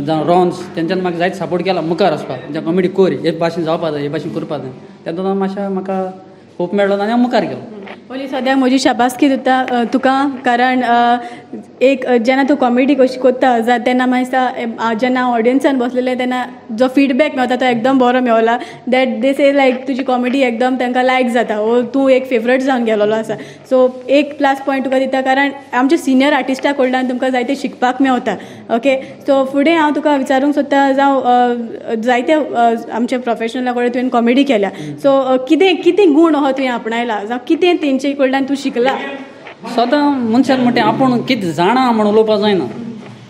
Speaker 10: जावं रॉन्स तेंच्यान म्हाका जायत सपोर्ट केला मुखार वचपाक. जे कॉमेडी कर हे भाशेन जावपा जाय हे भाशेन करपा जाय. तेन्ना मातशें म्हाका होप मेळ्ळो आनी हांव मुखार गेलो.
Speaker 1: ओली सद्याक म्हजी शाबासकी दिता तुका कारण एक जेन्ना तूं कॉमेडी कशी कोत्ता तेन्ना म्हाका दिसता जेन्ना हांव ऑडियन्सान बसलेलें तेन्ना जो फीडबॅक मेळटा तो एकदम बरो मेळला दॅट दे से लायक तुजी कॉमेडी एकदम तांकां लायक जाता वो तूं एक फेवरेट जावन गेलोलो आसा सो एक प्लस पॉयंट तुका दिता कारण आमच्या सिनियर आर्टिस्टा कडल्यान तुमकां जायते शिकपाक मेळटा ओके सो फुडें हांव तुका विचारूंक सोदता जावं जायते आमच्या प्रोफेशनला कडेन तुवें कॉमेडी केल्या सो कितें गूण हो तुवें आपणायला जावं कितें तेंचे कडल्यान तूं शिकला
Speaker 10: सदां मनशान म्हणटा आपूण कितें जाणा म्हण उलोवपा जायना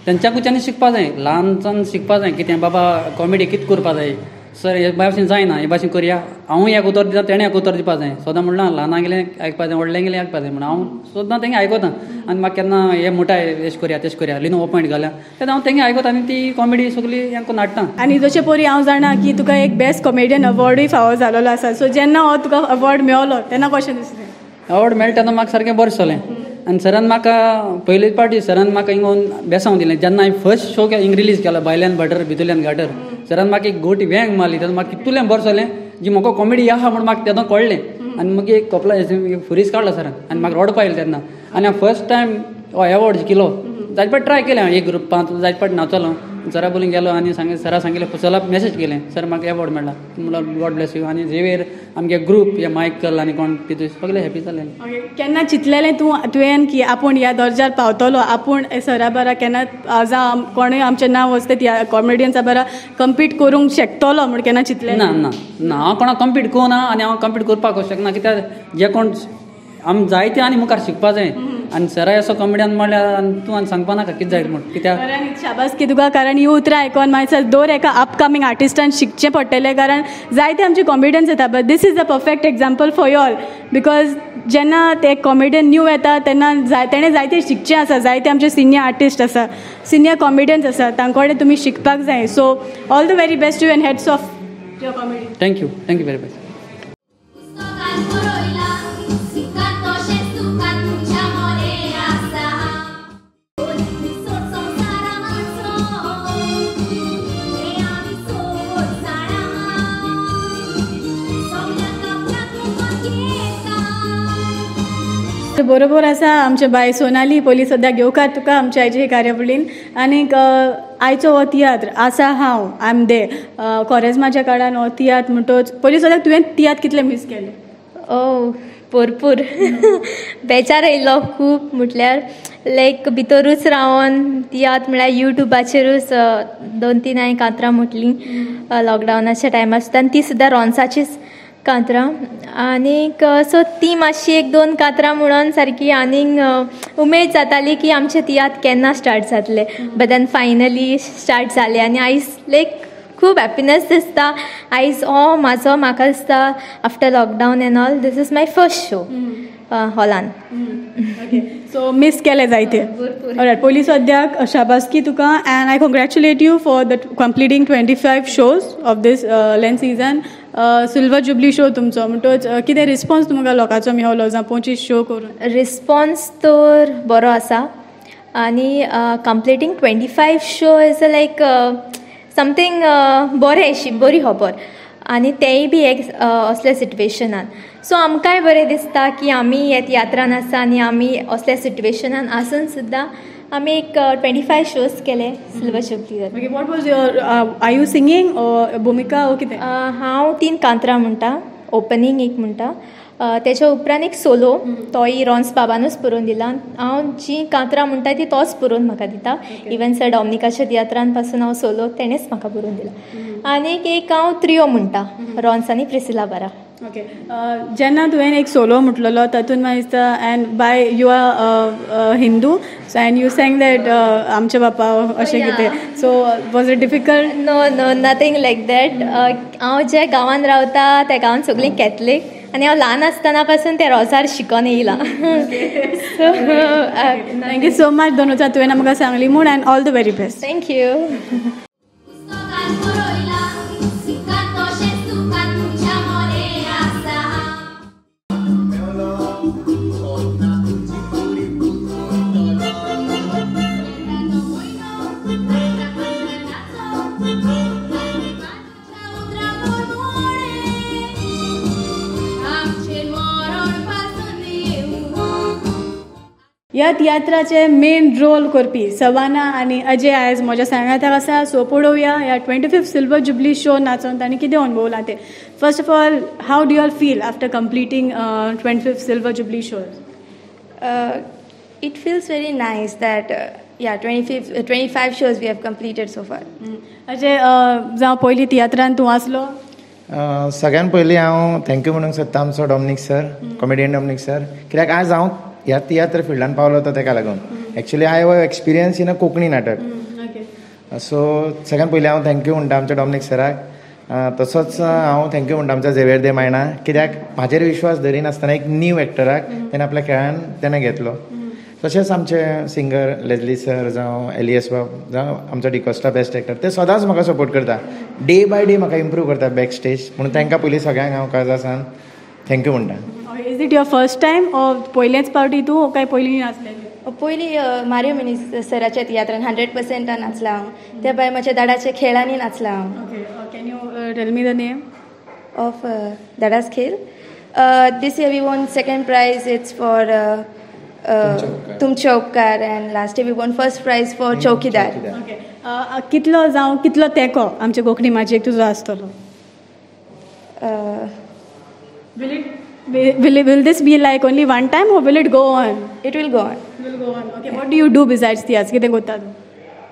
Speaker 10: तेंच्या कडच्यान शिकपा जाय ल्हानसान शिकपा जाय कितें बाबा कॉमेडी कितें करपा जाय सर हे भाशेन जायना हे भाशेन करया हांव एक उतर दिता तेणें एक उतर दिवपा जाय सदां म्हणलां ल्हाना गेलें आयकपा जाय व्हडलें गेलें आयकपा जाय म्हणून हांव सदां तेंगे आयकता आनी म्हाका केन्ना हे म्हणटाय एश करया तेश करया लिनो हो पॉयंट घाल्या तेन्ना हांव तेंगे आयकता आनी ती कॉमेडी सगळी हांकां नाडटा
Speaker 1: आनी जशें परी हांव जाणा की तुका एक बेस्ट कॉमेडियन अवॉर्डूय फावो जालोलो आसा सो जेन्ना हो तुका अवॉर्ड मेळलो तेन्ना कशें दिसलें
Speaker 10: अवॉर्ड मेळटा तेन्ना म्हाका सारकें बरें दिसलें आनी सरान म्हाका पयलीच पावटी सरान म्हाका हिंगोन बेसांव दिलें जेन्ना हांवें फर्स्ट शो हिंग रिलीज केलो भायल्यान बटर भितरल्यान घाटर सरान म्हाका एक गोटी वेंग मारली तेन्ना म्हाका कितलें बरें जालें जी म्हाका कॉमेडी आहा म्हण म्हाका तेन्ना कळ्ळें आनी मागीर एक कपला फुरीस काडलो सरान आनी म्हाका रडपा येयलें तेन्ना आनी हांव फर्स्ट टायम हो एवॉर्ड जिखिलो जायते पाट ट्राय केलें एक ग्रुपांत जायते पाट नाचलो सरा बोलून गेलो आनी सरा सांगिल्लें चला मेसेज केलें सर म्हाका एवॉर्ड मेळ्ळा म्हणल्यार गॉड ब्लेस यू आनी झेवियर आमगे ग्रूप हे मायकल आनी कोण तितून सगळे हॅपी जाले
Speaker 1: केन्ना चिंतलेलें तुवें की आपूण ह्या दर्जार पावतलो आपूण सरा बारा केन्ना जावं कोणूय आमचें नांव वचता त्या कॉमेडियन्सा बारा कम्पीट करूंक शकतलो म्हण केन्ना चिंतलें
Speaker 10: ना ना ना हांव कोणाक कम्पीट करूना आनी हांव कम्पीट करपाक शकना कित्याक जे कोण आमी जायते आनी मुखार शिकपा जाय आनी सराय असो कॉमेडियन म्हणल्यार तूं आनी सांगपा नाका कितें जाय म्हण कित्याक
Speaker 1: शाबासकी तुका कारण ही उतरां आयकोन म्हाका दर एका अपकमींग आर्टिस्टान शिकचें पडटलें कारण जायते आमचे कॉमेडियन्स येता but this is the perfect example for you all because जेन्ना ते कॉमेडियन न्यू येता तेन्ना तेणें जायते शिकचें आसा जायते आमचे सिनियर आर्टिस्ट आसा सिनियर कॉमेडियन्स आसा तांचे कडेन तुमी शिकपाक जाय so all the very best you end heads of your comedy
Speaker 10: thank you very much
Speaker 1: बरोबर आसा आमचे बाय सोनाली पयलीं सद्याक घेवकात तुका आमच्या आयचे कार्यावळीन आनीक आयचो हो तियात्र आसा हांव आय एम दे कॉरेजमाच्या काळान हो तियात्र म्हणटोच पयलीं सद्याक तुवें तियात्र कितलें मिस केलें
Speaker 11: भरपूर बेजार येयलो खूब म्हटल्यार लायक भितरूच रावन तियात्र म्हळ्यार युट्यूबाचेरूच 2-3 हांवें कांतरां म्हटलीं लॉकडावनाच्या टायमार सुद्दां ती सुद्दां रॉन्साचीच कांतरां आनीक सो ती मातशी 1-2 कांतरां म्हणून सारकी आनीक उमेद जाताली की आमचें तियात्र केन्ना स्टार्ट जातलें बट देन फायनली स्टार्ट जालें आनी आयज लायक खूब हॅपिनस दिसता आयज हो म्हाका दिसता after lockdown and all this is my first show हॉलान
Speaker 1: सो मिस केले जायते पयलीं सद्याक शाबासकी तुका and I congratulate you for the completing 25 shows of this Lent season silver jubilee show तुमचो म्हणटोच कितें रिस्पॉन्स तुमकां लोकांचो मेळलो जावं 25 शो करून
Speaker 11: रिस्पॉन्स तर बरो आसा आनी कंप्लिटींग 25 शो इज लायक समथींग बरें बरी खबर आनी तेंय बी एक असल्या सिट्युएशनान सो आमकांय बरें दिसता की आमी हे तियात्रान आसा आनी आमी असल्या सिट्युएशनान आसून सुद्दां आमी एक 25 शोज केले silver jubilee
Speaker 1: what was your are you singing भुमिका ओ कितें
Speaker 11: हांव 3 कांतरां म्हणटा ओपनींग एक म्हणटा तेच्या उपरांत एक सोलो तोय रॉन्स बाबानूच बरोवन दिला हांव जी कांतरां म्हणटा ती तोच बरोवन म्हाका दिता इवन सर डॉमिनिकाच्या तियात्रान पासून हांव सोलो तेणेच म्हाका बरोवन दिला आनीक एक हांव त्रियो म्हणटा रॉन्स आनी प्रिसिला बारा
Speaker 1: ओके जेन्ना तुवें एक सोलो म्हटलेलो तातूंत म्हाका दिसता and by you are Hindu so and you sang that आमचे बापा अशें कितें so was it difficult
Speaker 11: no nothing like that हांव ज्या गांवांत रावता त्या गांवांत सगळीं कॅथलीक आनी हांव ल्हान आसतना पासून ते रोजार शिकोन येयलां सो
Speaker 1: थँक्यू सो मच दोनूचा तुवें म्हाका सांगली म्हूण end all the very best
Speaker 11: thank you
Speaker 1: ह्या तियात्राचे मेन रोल करपी सवाना आनी अजय आयज म्हज्या सांगाताक आसा. सो पळोवया ह्या 25th सिल्वर जुबली शो नाचोन तांणी कितें अनुभवलां ते. First of all, how do you all feel after completing 25th silver jubilee shows?
Speaker 12: It feels very nice that 25 shows we have completed so far.
Speaker 1: Ajay, जावं पयलीं तियात्रान तूं आसलो?
Speaker 13: सगळ्यान पयलीं हांव थँक्यू म्हणूंक सोदता आमचो Dominic sir, comedian Dominic sir, कित्याक आज हांव ह्या तियात्र फिल्डान पावलो तो ताका लागून. Actually I have experience in a Konkani नाटक. सो सगळ्यान पयलीं हांव थँक्यू म्हणटा आमच्या डॉमिनीक सराक. तसोच हांव थँक्यू म्हणटा आमच्या झेवियर दे मायणा, कित्याक म्हाजेर विश्वास धरिनासतना एक न्यू एक्टराक तेणें आपल्या खेळान तेणें घेतलो. तशेंच आमचे सिंगर लेजली सर जावं एलियस बाब जावं आमचो डिकोस्टा बेस्ट एक्टर, ते सदांच म्हाका सपोर्ट करता. डे बाय डे म्हाका इम्प्रूव करता बॅक स्टेज. म्हणून तांकां पयलीं सगळ्यांक हांव काळजासान थँक्यू म्हणटा.
Speaker 1: Is it your first time or पयलेच पावटी तूं काय पयलीं नाचलेलें?
Speaker 12: पयलीं मारियो मिनीस सराच्या तियात्रान 100% नाचला हांव. त्या भायर म्हज्या दाडाच्या खेळांनी नाचला हांव.
Speaker 1: Can you tell me the name
Speaker 12: of दाडास खेळ? This year we won second prize. It's for Tumche Upkar, and last year we won first prize for Chowkidar.
Speaker 1: कितलो जावं कितलो तेंको आमचे कोंकणी माचयेक तुजो आसतलो? Will this be like only one time or will it go on?
Speaker 12: It will go on.
Speaker 1: Will go on. Okay. What do you do besides theatre? कितें करता तूं?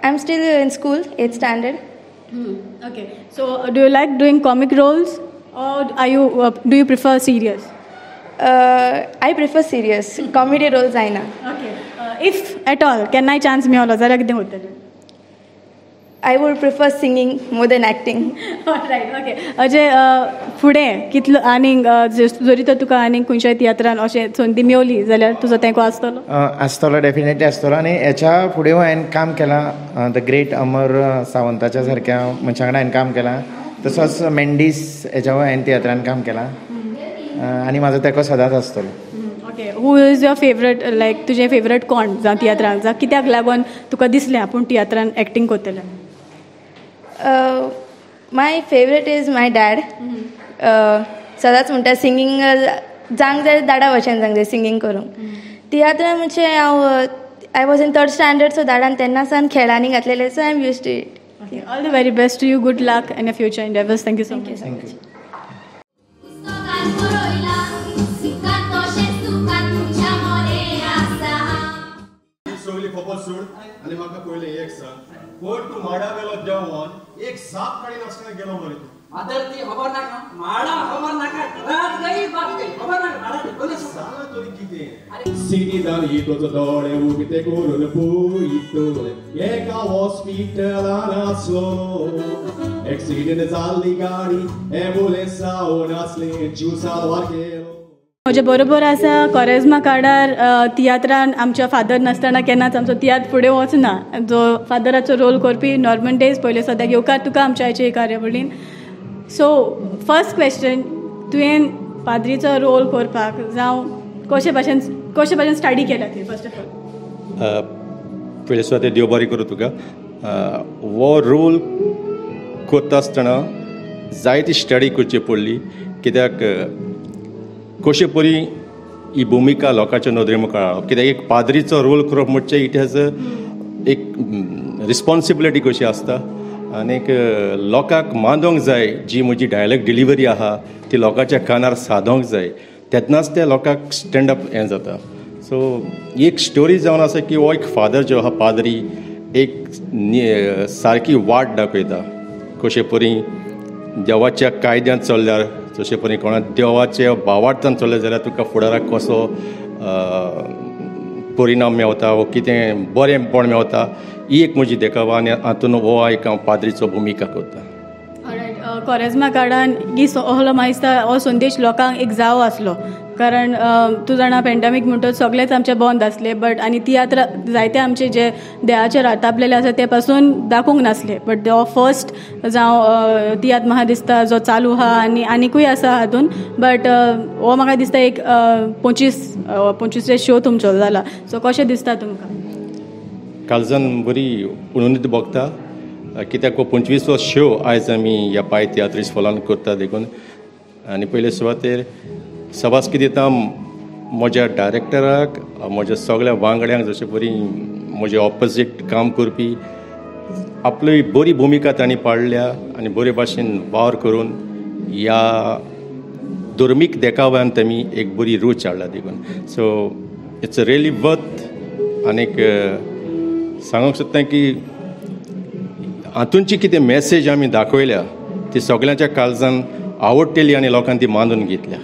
Speaker 12: I'm still in school, 8th standard.
Speaker 1: Okay. So do you like doing comic roles or do you prefer serious?
Speaker 12: I prefer serious. Comedy roles aina.
Speaker 1: Okay. If at all, can I chance मेळलो जाल्यार कितें करतलें?
Speaker 12: I would prefer singing more than acting.
Speaker 1: Right. Okay. Ajay, फुडें कितलो आनीक जरी तर तुका आनीक खंयच्याय तियात्रान अशें संदी मेवली जाल्यार तुजो तेंको आसतलो?
Speaker 13: आसतलो, डेफिनेटली आसतलो. आनी हेच्या फुडें हांवें काम केलां द ग्रेट अमर सावंताच्या सारक्या मनशा वांगडा हांवें काम केलां. तसोच मेंडीस हेच्या हांवें तियात्रान काम केलां आनी म्हाजो तेंको सदांच आसतलो.
Speaker 1: Okay. Who is your favourite, like तुजें फेवरेट कोण जावं तियात्रान, जावं कित्याक लागून तुका दिसलें आपूण तियात्रान एक्टींग करतलें?
Speaker 12: माय फेवरेट इज माय डॅड. सदांच म्हणटा सिंगींग जांक जाय दाडा भशेन जांक जाय सिंगींग करूंक. तियात्रान म्हणजे हांव I was in 3rd standard, so दाडान तेन्ना सावन खेळांनी घातलेले, so I am use to it.
Speaker 1: All the very best to you. Good luck in your future endeavours. Thank you so much.
Speaker 13: Thank you.
Speaker 14: सगळी खबर सोड आनी म्हाका पयलें एक सांग, कोण तूं माडा वेलो देंवोन एक साप काडी नासतना गेलो मरे तूं?
Speaker 9: आदर ती खबर नाका, माडा खबर नाका, रात गई बाप गई खबर नाका, माडा ती बोले
Speaker 14: सांग तरी कितें? सिटीदान येतोच दोळे उगते करून पळयतले, एका हॉस्पिटलान आसलो, एक्सिडेंट जाल्ली गाडी, एम्बुलन्स जावन आसले, जीव सारवार केलो.
Speaker 1: म्हजे बरोबर आसा कोरेजमा काडार तियात्रान आमच्या फादर नासतना केन्नाच आमचो तियात्र फुडें वचना. जो फादराचो रोल करपी नॉर्मन डेज पयले सद्याक येवकार तुका आमच्या आयचे कार्यावळीन. सो फर्स्ट क्वेश्चन, तुवें पाद्रीचो रोल करपाक जावं कशे भाशेन स्टडी केला ती? फर्स्ट ऑफ ऑल
Speaker 14: पयले सुद्दां देव बरें करूं तुका. हो रोल करता आसतना जायती स्टडी करची पडली, कित्याक कशे परी ही भुमिका लोकांच्या नदरे मुखार हाडप. कित्याक एक पाद्रीचो रोल करप म्हणजे इट हॅज एक रिस्पॉन्सिबिलिटी कशी आसता आनीक लोकांक मानूंक जाय, जी म्हजी डायलॉग डिलिव्हरी आहा ती लोकांच्या कानार सादोंक जाय, तेन्नाच त्या लोकांक स्टँडअप हें जाता. सो एक स्टोरी जावन आसा की हो एक फादर जो आहा पाद्री एक सारकी वाट दाखयता, कशे परी देवाच्या कायद्यांत चल्ल्यार, जशे परी कोणा देवाच्या भावार्थान चल्ले जाल्यार तुका फुडाराक कसो परिणाम मेवता वो कितें बरेंपण मेवता, ही एक म्हजी देखावा आनी हातून हो एक हांव पाद्रीचो भुमिका करता.
Speaker 1: कोरेजमा काडान ही असलो म्हाका दिसता हो संदेश लोकांक एक जावो आसलो, कारण तूं जाणा पॅन्डेमीक म्हणटच सगळेच आमचे बंद आसले, बट आनी तियात्र जायते आमचे जे देहाचेर आतापलेले आसा ते पासून दाखोवंक नासले, बट हो फर्स्ट जावं तियात्र म्हाका दिसता जो चालू आहा आनी आनीकूय आसा हातून, बट हो म्हाका दिसता एक 25वे शो तुमचो जाला. सो कशें दिसता तुमकां?
Speaker 14: काळजान बरी उणीत भोगता, कित्याक 25वो शो आयज आमी ह्या पाय तियात्रीस हॉलान करता देखून. आनी पयले सुवातेर सभास कितें म्हज्या डायरेक्टराक म्हज्या सगळ्या वांगड्यांक जशें बरी म्हजे ऑपोजीट काम करपी आपली बरी भुमिका तांणी पाळल्या आनी बरे भाशेन वावर करून ह्या धर्मीक देखाव्यान तेमी एक बरी रूच हाडला देखून. So it's a really worth. आनीक सांगूंक सोदतां की हातूंची कितें मॅसेज आमी दाखयल्या ती सगळ्यांच्या काळजान आवडटेली आनी लोकांनी ती मानून घेतल्या.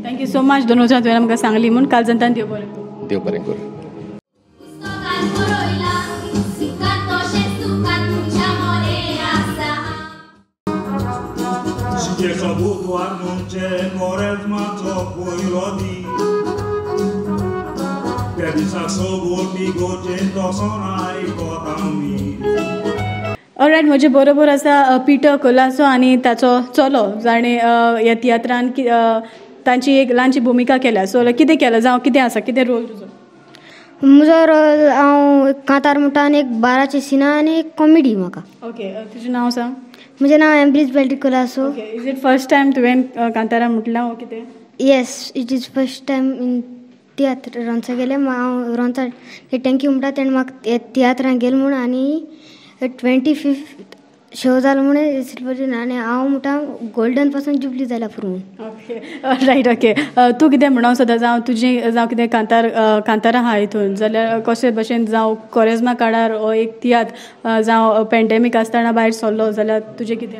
Speaker 1: थँक्यू सो मच दोनोजान तुवें आमकां सांगली म्हूण. काल जनतान देव बरें करूं.
Speaker 14: देव बरें करूं.
Speaker 1: ऑलरायट, म्हजे बरोबर आसा पिटर कोलासो आनी ताचो चलो जाणें ह्या तियात्रान तांची एक ल्हानशी भुमिका केल्या. सो कितें केलां जावं कितें आसा, कितें रोल तुजो?
Speaker 15: म्हजो रोल हांव कांतार म्हणटा आनी एक बाराचे सिना आनी एक कॉमेडी म्हाका.
Speaker 1: ओके, तुजें नांव सांग.
Speaker 15: म्हजें नांव Embridge Belty Colaco.
Speaker 1: Is it first time तुवें कांतारा म्हटलां ओ कितें?
Speaker 15: Yes, it is first time in tiatr रोंचा गेलें. हांव रोंचा थँक्यू म्हणटा तेणें म्हाका तियात्रांत गेलो म्हूण आनी 25th शो जालो म्हूण सिल्वर आनी हांव म्हणटा गोल्डन पासून जुबली जाल्या पुरून.
Speaker 1: Okay, right. ओके, तूं कितें म्हणूंक सोदता जावं तुजें जावं कितें कांतारा आहा हितून जाल्यार कशे भशेन जावं कोरेजमा काळार हो एक तियात्र जावं पॅन्डेमीक आसतना भायर सरलो जाल्यार तुजें कितें?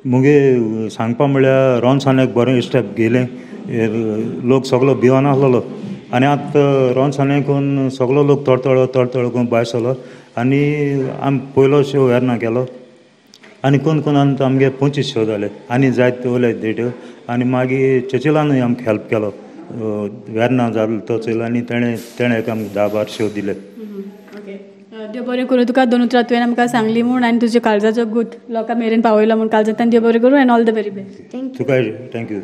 Speaker 8: मुगे सांगपा म्हळ्यार रोन्सान एक बरें स्टेप गेलें. लोक सगळो भिवून आसलेलो आनी आतां रोन्सानेकून सगळो लोक तळतळ करून भायर सरलो आनी आमी पयलो शो वेर्ना केलो आनी कोण आमगे 25 शो जाले आनी जायते उलय देट्यो आनी मागीर चर्चिलानूय आमकां हेल्प केलो. वेर्ना जालो तो चोयलो आनी तेणें एक आमकां 10-12 शो दिले.
Speaker 1: देव बरें करूं तुका. दोन उतरां तुवें आमकां सांगली म्हूण आनी तुजे काळजाचो गूत लोकां मेरेन पावयलो म्हूण काल जाता. देव बरें करूं and all the very best.
Speaker 8: Tuka thank you.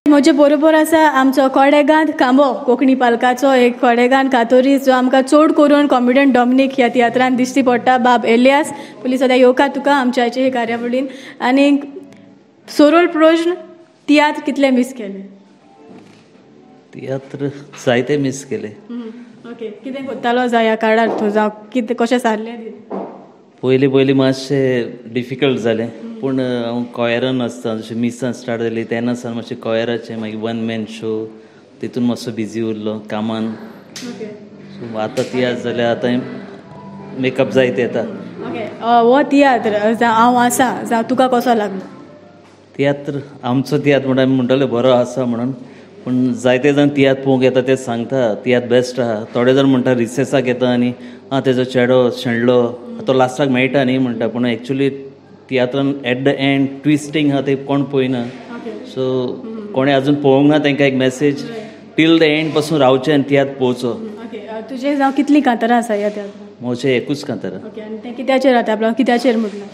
Speaker 1: म्हजे बरोबर आसा आमचो कोडेगांत कांबो कोंकणी पालकाचो एक कोडेगांत कातोरी जो आमकां चड करून कॉमेडियन डॉमिनीक ह्या तियात्रान दिश्टी पडटा. बाब एलियास, पयलीं सदां येवकार तुका आमच्या हाचे हे कार्यावळीन. आनी सोरोल प्रश्न, तियात्र कितले मिस केले?
Speaker 16: तियात्र जायते मिस केले.
Speaker 1: ओके, कितें कोत्तालो जावं ह्या काळार तूं जावं कितें कशें सारलें?
Speaker 16: पयलीं मातशें डिफिकल्ट जालें पूण हांव कॉयरान आसता जशें मिसान स्टार्ट जाली तेन्ना सावन मातशें कॉयराचें मागीर 1 man शो तितून मातसो बिजी उरलो कामान. सो आतां तियात्र जाल्यार आतां मेकअप जायते येता.
Speaker 1: ओके, हो तियात्र जावं हांव आसा जावं तुका कसो लागलो?
Speaker 16: तियात्र आमचो तियात्र म्हणटा आमी म्हणटले बरो आसा म्हणून पूण जायते जाण तियात्र पळोवंक येता ते सांगता तियात्र बेस्ट आहा. थोडे जाण म्हणटा रिसेसाक येता आनी तेजो चेडो शेणलो तो लास्टाक मेळटा न्ही म्हणटा पूण एक्चुली तियात्रान एट द एंड ट्विस्टींग आहा ते कोण पळयना. सो कोणें आजून पळोवंक ना तांकां एक मेसेज टील द एंड पासून रावचें आनी तियात्र पळोवचो.
Speaker 1: तुजें जावं कितलीं कांतारां आसा ह्या तियात्रांत?
Speaker 16: म्हजें एकूच कांतारा.
Speaker 1: ओके, आनी तें कित्याचेर आतां आपलो कित्याचेर म्हटलें?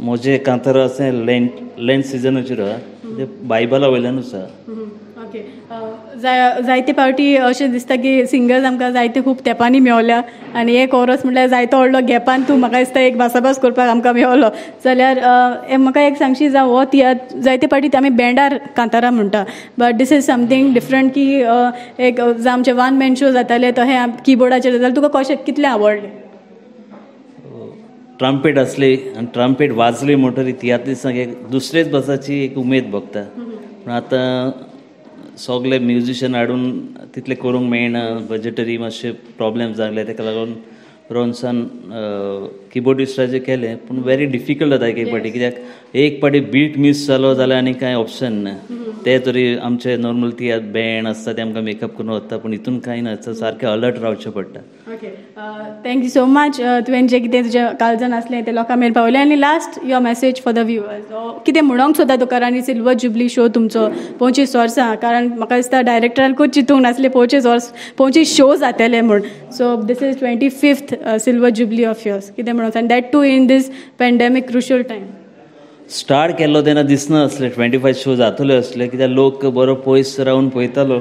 Speaker 16: म्हजें कांतारा आसा लेंट सिजनाचेर आहा म्हणजे बायबला वयल्यानूच आहा.
Speaker 1: ओके, जायते फावटी अशें दिसता की सिंगर्स आमकां जायते खूब तेंपांनी मेवल्या आनी एक कोरस म्हणल्यार जायतो व्हडलो गॅपान तूं म्हाका दिसता एक भासाभास करपाक आमकां मेवलो जाल्यार म्हाका एक सांगशी जावं हो तियात्र जायते फावटी आमी बँडार कांतारा म्हणटा but this is something different की एक जावं आमचे 1 man शो जाताले तो हे किबोर्डाचेर जाताले. तुका कशें कितलें आवडलें?
Speaker 16: ट्रम्पेट आसली आनी ट्रम्पेट वाजली म्हणटरी तियात्र दिसाक एक दुसरेच बसाची एक उमेद भोगता. पूण आतां सगळे म्युजिशियन हाडून तितले करूंक मेळना बजेटरी मातशे प्रॉब्लेम जाल्ले ताका लागून रोन्सान किबोर्डिस्टाचें केलें पूण व्हेरी डिफिकल्ट जाता एक पाटी कित्याक एक पाटी बीट मिस जालो जाल्यार आनी कांय ऑप्शन ना. ते तरी आमचे नॉर्मल तियात्र बँड आसता ते आमकां मेकअप करून वता पूण हितून कांय ना सारकें अलर्ट रावचें पडटा.
Speaker 1: Okay, thank you so much. तुवें जें कितें तुजें काळजान आसलें तें लोकां मेरेन पावयलें आनी last your message for the viewers कितें म्हणूंक सोदता तुका? आनी सिल्वर जुबली शो तुमचो 25 वर्सां कारण म्हाका दिसता डायरेक्टराकूच चिंतूंक नासलें 25 शो जातले म्हूण. So this is 25th silver jubilee of yours. कितें म्हणूंक आनी that too in this pandemic crucial time?
Speaker 16: Start केल्लो तेन्ना दिसना असलें 25 शो जातले असले कित्याक लोक बरो पयस रावन पळयतालो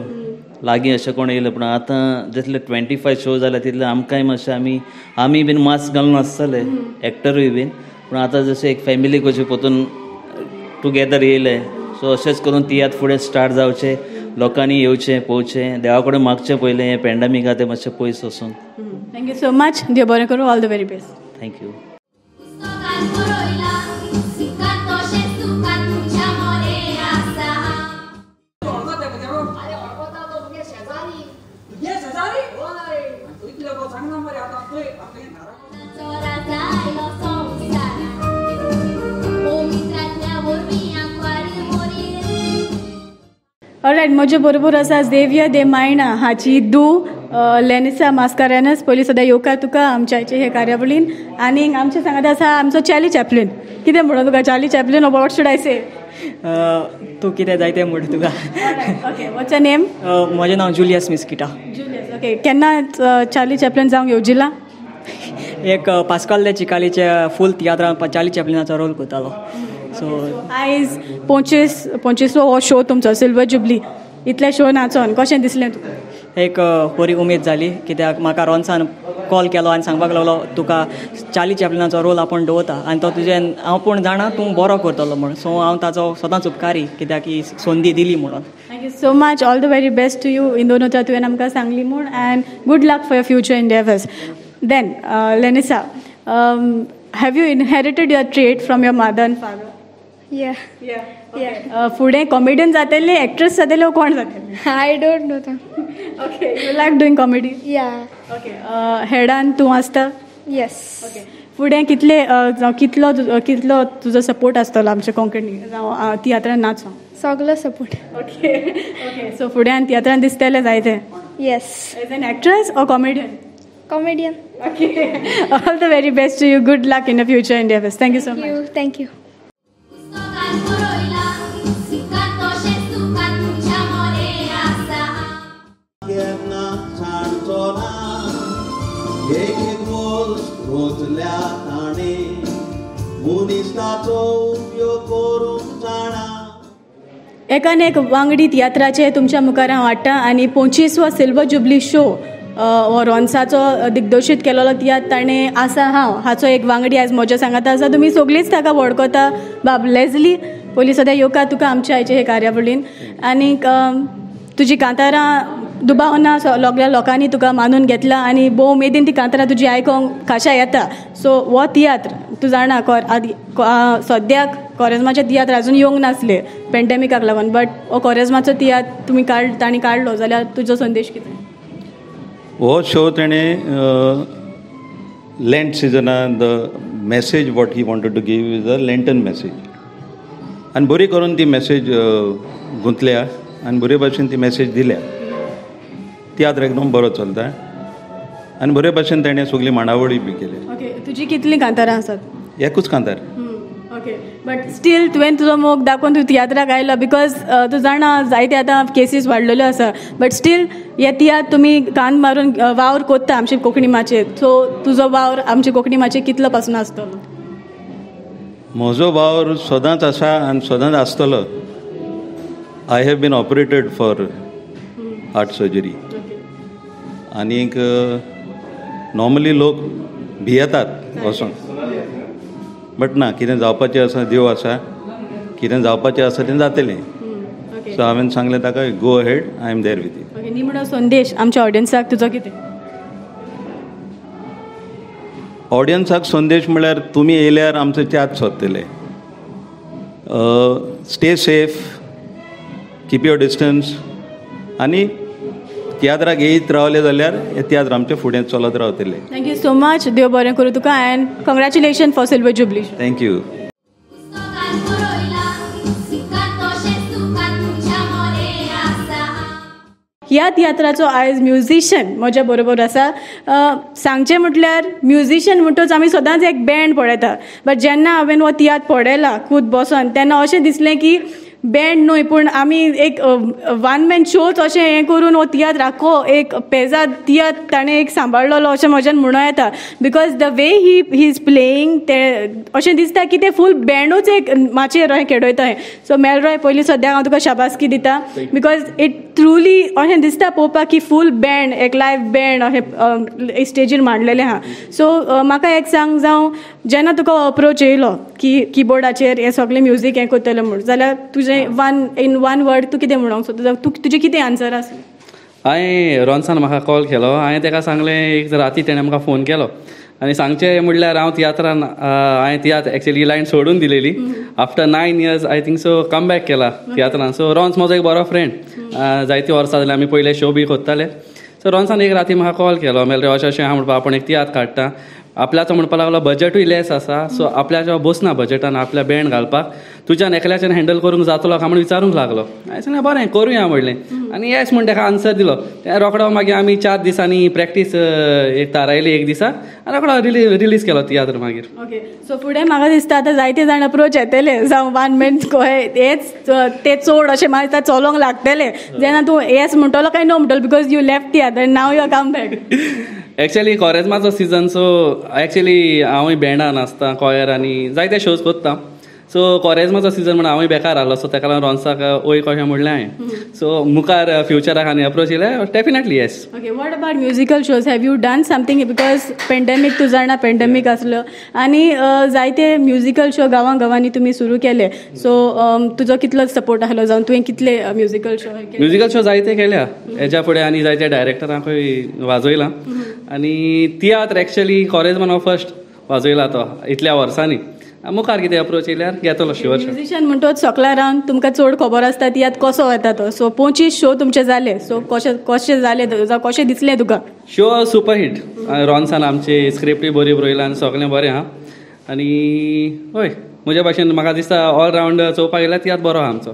Speaker 16: लागीं अशें कोण येयलें पूण आतां जितले 25 शो जाले तितले आमकांय मातशें आमी बीन मास्क घालून आसतले एक्टरूय बीन पूण आतां जशें एक फॅमिली कशी परतून टुगेदर येयले, सो अशेंच करून तियात्र फुडें स्टार्ट जावचें, लोकांनी येवचें पळोवचें, देवा कडेन मागचें पयलें हें पॅन्डेमीक आहा तें मातशें पयस वचून.
Speaker 1: Thank you so much. देव बरें करूं. All the very best.
Speaker 16: Thank you.
Speaker 1: All right, म्हजे बरोबर आसा झेवियर दे मायना हाची धूव लेनिसा मास्कारेनस. पयलीं सदां येवकार तुका आमच्या हे कार्यावळीन. आनी आमचे सांगात आसा आमचो चार्ली चॅपलिन. कितें म्हणून तुका Charlie Chaplin, what should I say?
Speaker 17: तूं कितें जाय तें म्हण तुका.
Speaker 1: Okay, what's your name?
Speaker 17: म्हजें नांव जुलियस मिस्किटा.
Speaker 1: जुलियस. ओके, केन्ना चार्ली चॅपलिन जावंक येवजिला?
Speaker 17: एक पास्कल दे चिकालीचे फूल तियात्रान चार्ली चॅपलिनाचो रोल करतालो. सो
Speaker 1: आयज 25वो हो शो तुमचो सिल्वर जुबली. इतले शो नाचोन कशें दिसलें तुका?
Speaker 17: एक बरी उमेद जाली, कित्याक म्हाका रॉन्सान कॉल केलो आनी सांगपाक लागलो तुका चार्ली चॅपलिनाचो रोल आपूण दवरता आनी तो तुजें हांव पूण जाणा तूं बरो करतलो म्हूण. सो हांव ताचो सदांच उपकारी, कित्याक ही संदी दिली म्हणून.
Speaker 1: Thank you so much. All the very best to you. इंदोनूच्या तुवें आमकां सांगली म्हूण. And good luck for your future endeavours. Then Lenisa, have you inherited your trade from your mother and father? फुडें कॉमेडियन जातले, एक्ट्रेस जातले, कोण जातले?
Speaker 12: I don't know them.
Speaker 1: Okay, you like doing comedy?
Speaker 12: Yeah.
Speaker 1: Okay, हेडान तूं आसता?
Speaker 12: Yes.
Speaker 1: Okay, फुडें कितलो तुजो सपोर्ट आसतलो आमच्या कोंकणी जावं तियात्रान नाचों?
Speaker 12: सगळो सपोर्ट.
Speaker 1: ओके ओके, सो फुडें तियात्रान दिसतलें जायतें?
Speaker 12: Yes.
Speaker 1: As an actress or comedian?
Speaker 12: Comedian.
Speaker 1: Okay, all the very best to you. Good luck in the future endeavours. Thank you so much.
Speaker 12: Thank you.
Speaker 1: एकान एक वांगडी तियात्राचे तुमच्या मुखार हांव हाडटा आनी 25वो सिल्वर जुबली शो हो रॉन्साचो दिग्दर्शीत केलेलो तियात्र ताणें आसा हांव हाचो एक वांगडी आयज म्हज्या सांगात आसा. तुमी सगळींच ताका वळखता. बाब लेझली, पयलीं सदां येवकार तुका आमच्या हे कार्यावळीन. आनीक तुजी कांतारां दुबावना सगळ्या लोकांनी तुका मानून घेतला आनी भोव उमेदीन ती कांतारां तुजी आयकोंक खाशा येता. सो हो तियात्र तूं जाणा सद्याक कॉरेजमाचे तियात्र आजून येवंक नासले पॅन्डेमिकाक लागून, बट हो कॉरेजमाचो तियात्र तुमी तांणी काडलो जाल्यार तुजो संदेश कितें?
Speaker 14: हो शो ताणें लेंट सिजनान the message what he wanted to give is a Lenten message. आनी बरी करून ती मॅसेज गुंतल्या आनी बरे भाशेन ती मॅसेज दिल्या. तियात्र एकदम बरो चलता आनी बरे भाशेन ताणें सगळी मांडावळी बी केली.
Speaker 1: ओके, तुजी कितलीं कांतारां आसात?
Speaker 14: एकूच कांतार.
Speaker 1: ओके, बट स्टील तुवें तुजो मोग दाखोवन तूं तियात्राक आयलो बिकॉज तूं जाणा जायते आतां केसीस वाडलेल्यो आसा, बट स्टील हे तियात्र तुमी कान मारून वावर कोत्ता आमचे कोंकणी माचयेर. सो तुजो वावर आमचे कोंकणी माचयेर कितलो पासून आसतलो?
Speaker 14: म्हजो वावर सदांच आसा आनी सदांच आसतलो. I have been operated for heart surgery. आनीक नॉर्मली लोक भियेतात वचून, बट ना, कितें जावपाचें आसा देव आसा, कितें जावपाचें आसा तें जातलें. सो हांवें सांगलें ताका go ahead, I am there with you.
Speaker 1: Okay, निमणो संदेश आमच्या ऑडियन्साक तुजो कितें?
Speaker 14: ऑडियन्साक संदेश म्हळ्यार तुमी येयल्यार आमचें त्याच सोदतले. Stay safe, keep your distance आनी तियात्राक येयत रावले जाल्यार हे तियात्र आमचे फुडें चलत रावतले.
Speaker 1: Thank you so much. देव बरें करूं तुका and congratulation for silver jubilee.
Speaker 14: Thank you.
Speaker 1: ह्या तियात्राचो आयज म्युझिशियन म्हज्या बरोबर आसा. सांगचें म्हटल्यार म्युझिशियन म्हणटच आमी सदांच एक बँड पळयता, बट जेन्ना हांवें हो तियात्र पळयला खूद बसोन तेन्ना अशें दिसलें की बँड न्हय पूण आमी एक वन मॅन शोच अशें हें करून हो तियात्र आख्खो एक पेजा तियात्र ताणें एक सांबाळलेलो अशें म्हज्यान म्हणूं येता because the way he is playing ते अशें दिसता की ते फूल बँडूच एक माचयेर अशें खेळयता हें सो मेलरॉय पयलीं सद्याक हांव तुका शाबासकी दिता बिकॉज इट ट्रुली अशें दिसता पळोवपाक की फूल बँड एक लायव्ह बँड अशें स्टेजीर मांडलेलें आहा सो म्हाका एक सांग जावं जेन्ना तुका अप्रोच येयलो की किबोर्डाचेर हें सगळें म्युजीक हें करतलें म्हूण जाल्यार तुजें इन वन वर्ड तूं कितें म्हणूंक सोदता तुजें कितें आन्सर आसलें
Speaker 10: हांवें रॉन्सान म्हाका कॉल केलो हांवें ताका सांगलें एक राती तेणें म्हाका फोन केलो आनी सांगचें म्हणल्यार हांव तियात्रान हांवें तियात्र एक्चुअली लायन सोडून दिलेली after 9 years I think so come back केला तियात्रान सो रॉन्स म्हजो एक बरो फ्रेंड जायतीं वर्सां जालीं आमी पयले शो बी करताले सो रॉन्सान एक राती म्हाका कॉल केलो म्हणल्यार अशें अशें हांव म्हणपा आपूण एक तियात्र काडटा आपल्याचो म्हणपा लागलो बजटूय लेस आसा सो आपल्याच्या बसना बजटान आपल्या बँड घालपाक तुज्यान एकल्याच्यान हँडल करूंक जातलो काय म्हणून विचारूंक लागलो हांवें सांगलें बरें करुया म्हणलें आनी येस म्हण ताका आन्सर दिलो ते रोखडो मागीर आमी 4 दिसांनी प्रॅक्टीस एक थारायली एक दिसा आनी रोखडो रिलीज केलो तियात्र मागीर
Speaker 1: ओके सो फुडें म्हाका दिसता आतां जायते जाण अप्रोच येतले जावं वन मॅन हेच ते चड अशें म्हाका दिसता चलोंक लागतले जेन्ना तूं येस म्हणटलो काय नो म्हणटलो because you left tiatr and now you come back
Speaker 10: actually कॉरेजमाचो सिजन सो एक्चुअली हांवूय बँडान आसता कॉयर आनी जायते शोज करता सो कॉरेजमाचो सिजन म्हणून हांवूय बेकार आसलो सो ताका लागून रॉन्साक वय कशें म्हणलें हांवें सो मुखार फ्युचराक आनी अप्रोच येयले definitely yes
Speaker 1: okay what about musical shows have you done something because pandemic तूं जाणा पेंडेमीक आसलो आनी जायते म्युजिकल शो गांवांनी तुमी सुरू केले सो तुजो कितलो सपोर्ट आसलो जावन तुवें कितले म्युजिकल शो
Speaker 10: जायते केल्या हेज्या फुडें आनी जायते डायरेक्टरांकूय वाजयलां आनी तियात्र एक्चुअली कॉरेजमान हो फर्स्ट वाजयला तो इतल्या वर्सांनी मुखार कितें अप्रोच येयल्यार घेतलो शुअर
Speaker 1: म्युजिशियन म्हणटोच सकला रावन तुमकां चड खबर आसता तियात्र कसो येता तो सो 25 शो तुमचे जाले सो कशें जाले जावं कशें दिसलें तुका
Speaker 10: शो सुपर हिट रॉन्सान आमची स्क्रिप्टूय बरी बरयला आनी सगळें बरें आहा आनी हय म्हज्या भाशेन म्हाका दिसता ऑल रावंड चोवपाक गेल्यार तियात्र बरो आहा आमचो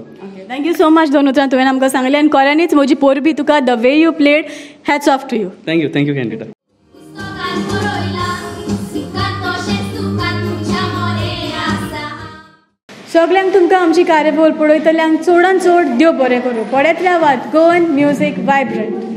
Speaker 1: थँक्यू सो मच दोन उतरां तुवें आमकां सांगलें आनी खऱ्यांनीच म्हजी पोरबी तुका the way you played hats off to you
Speaker 10: thank you candidate
Speaker 1: सगळ्यांक तुमकां आमची कार्यावळ पळयतल्यांक चडांत चड देव बरें करूं पळयत रावात गोवन म्युजीक वायब्रंट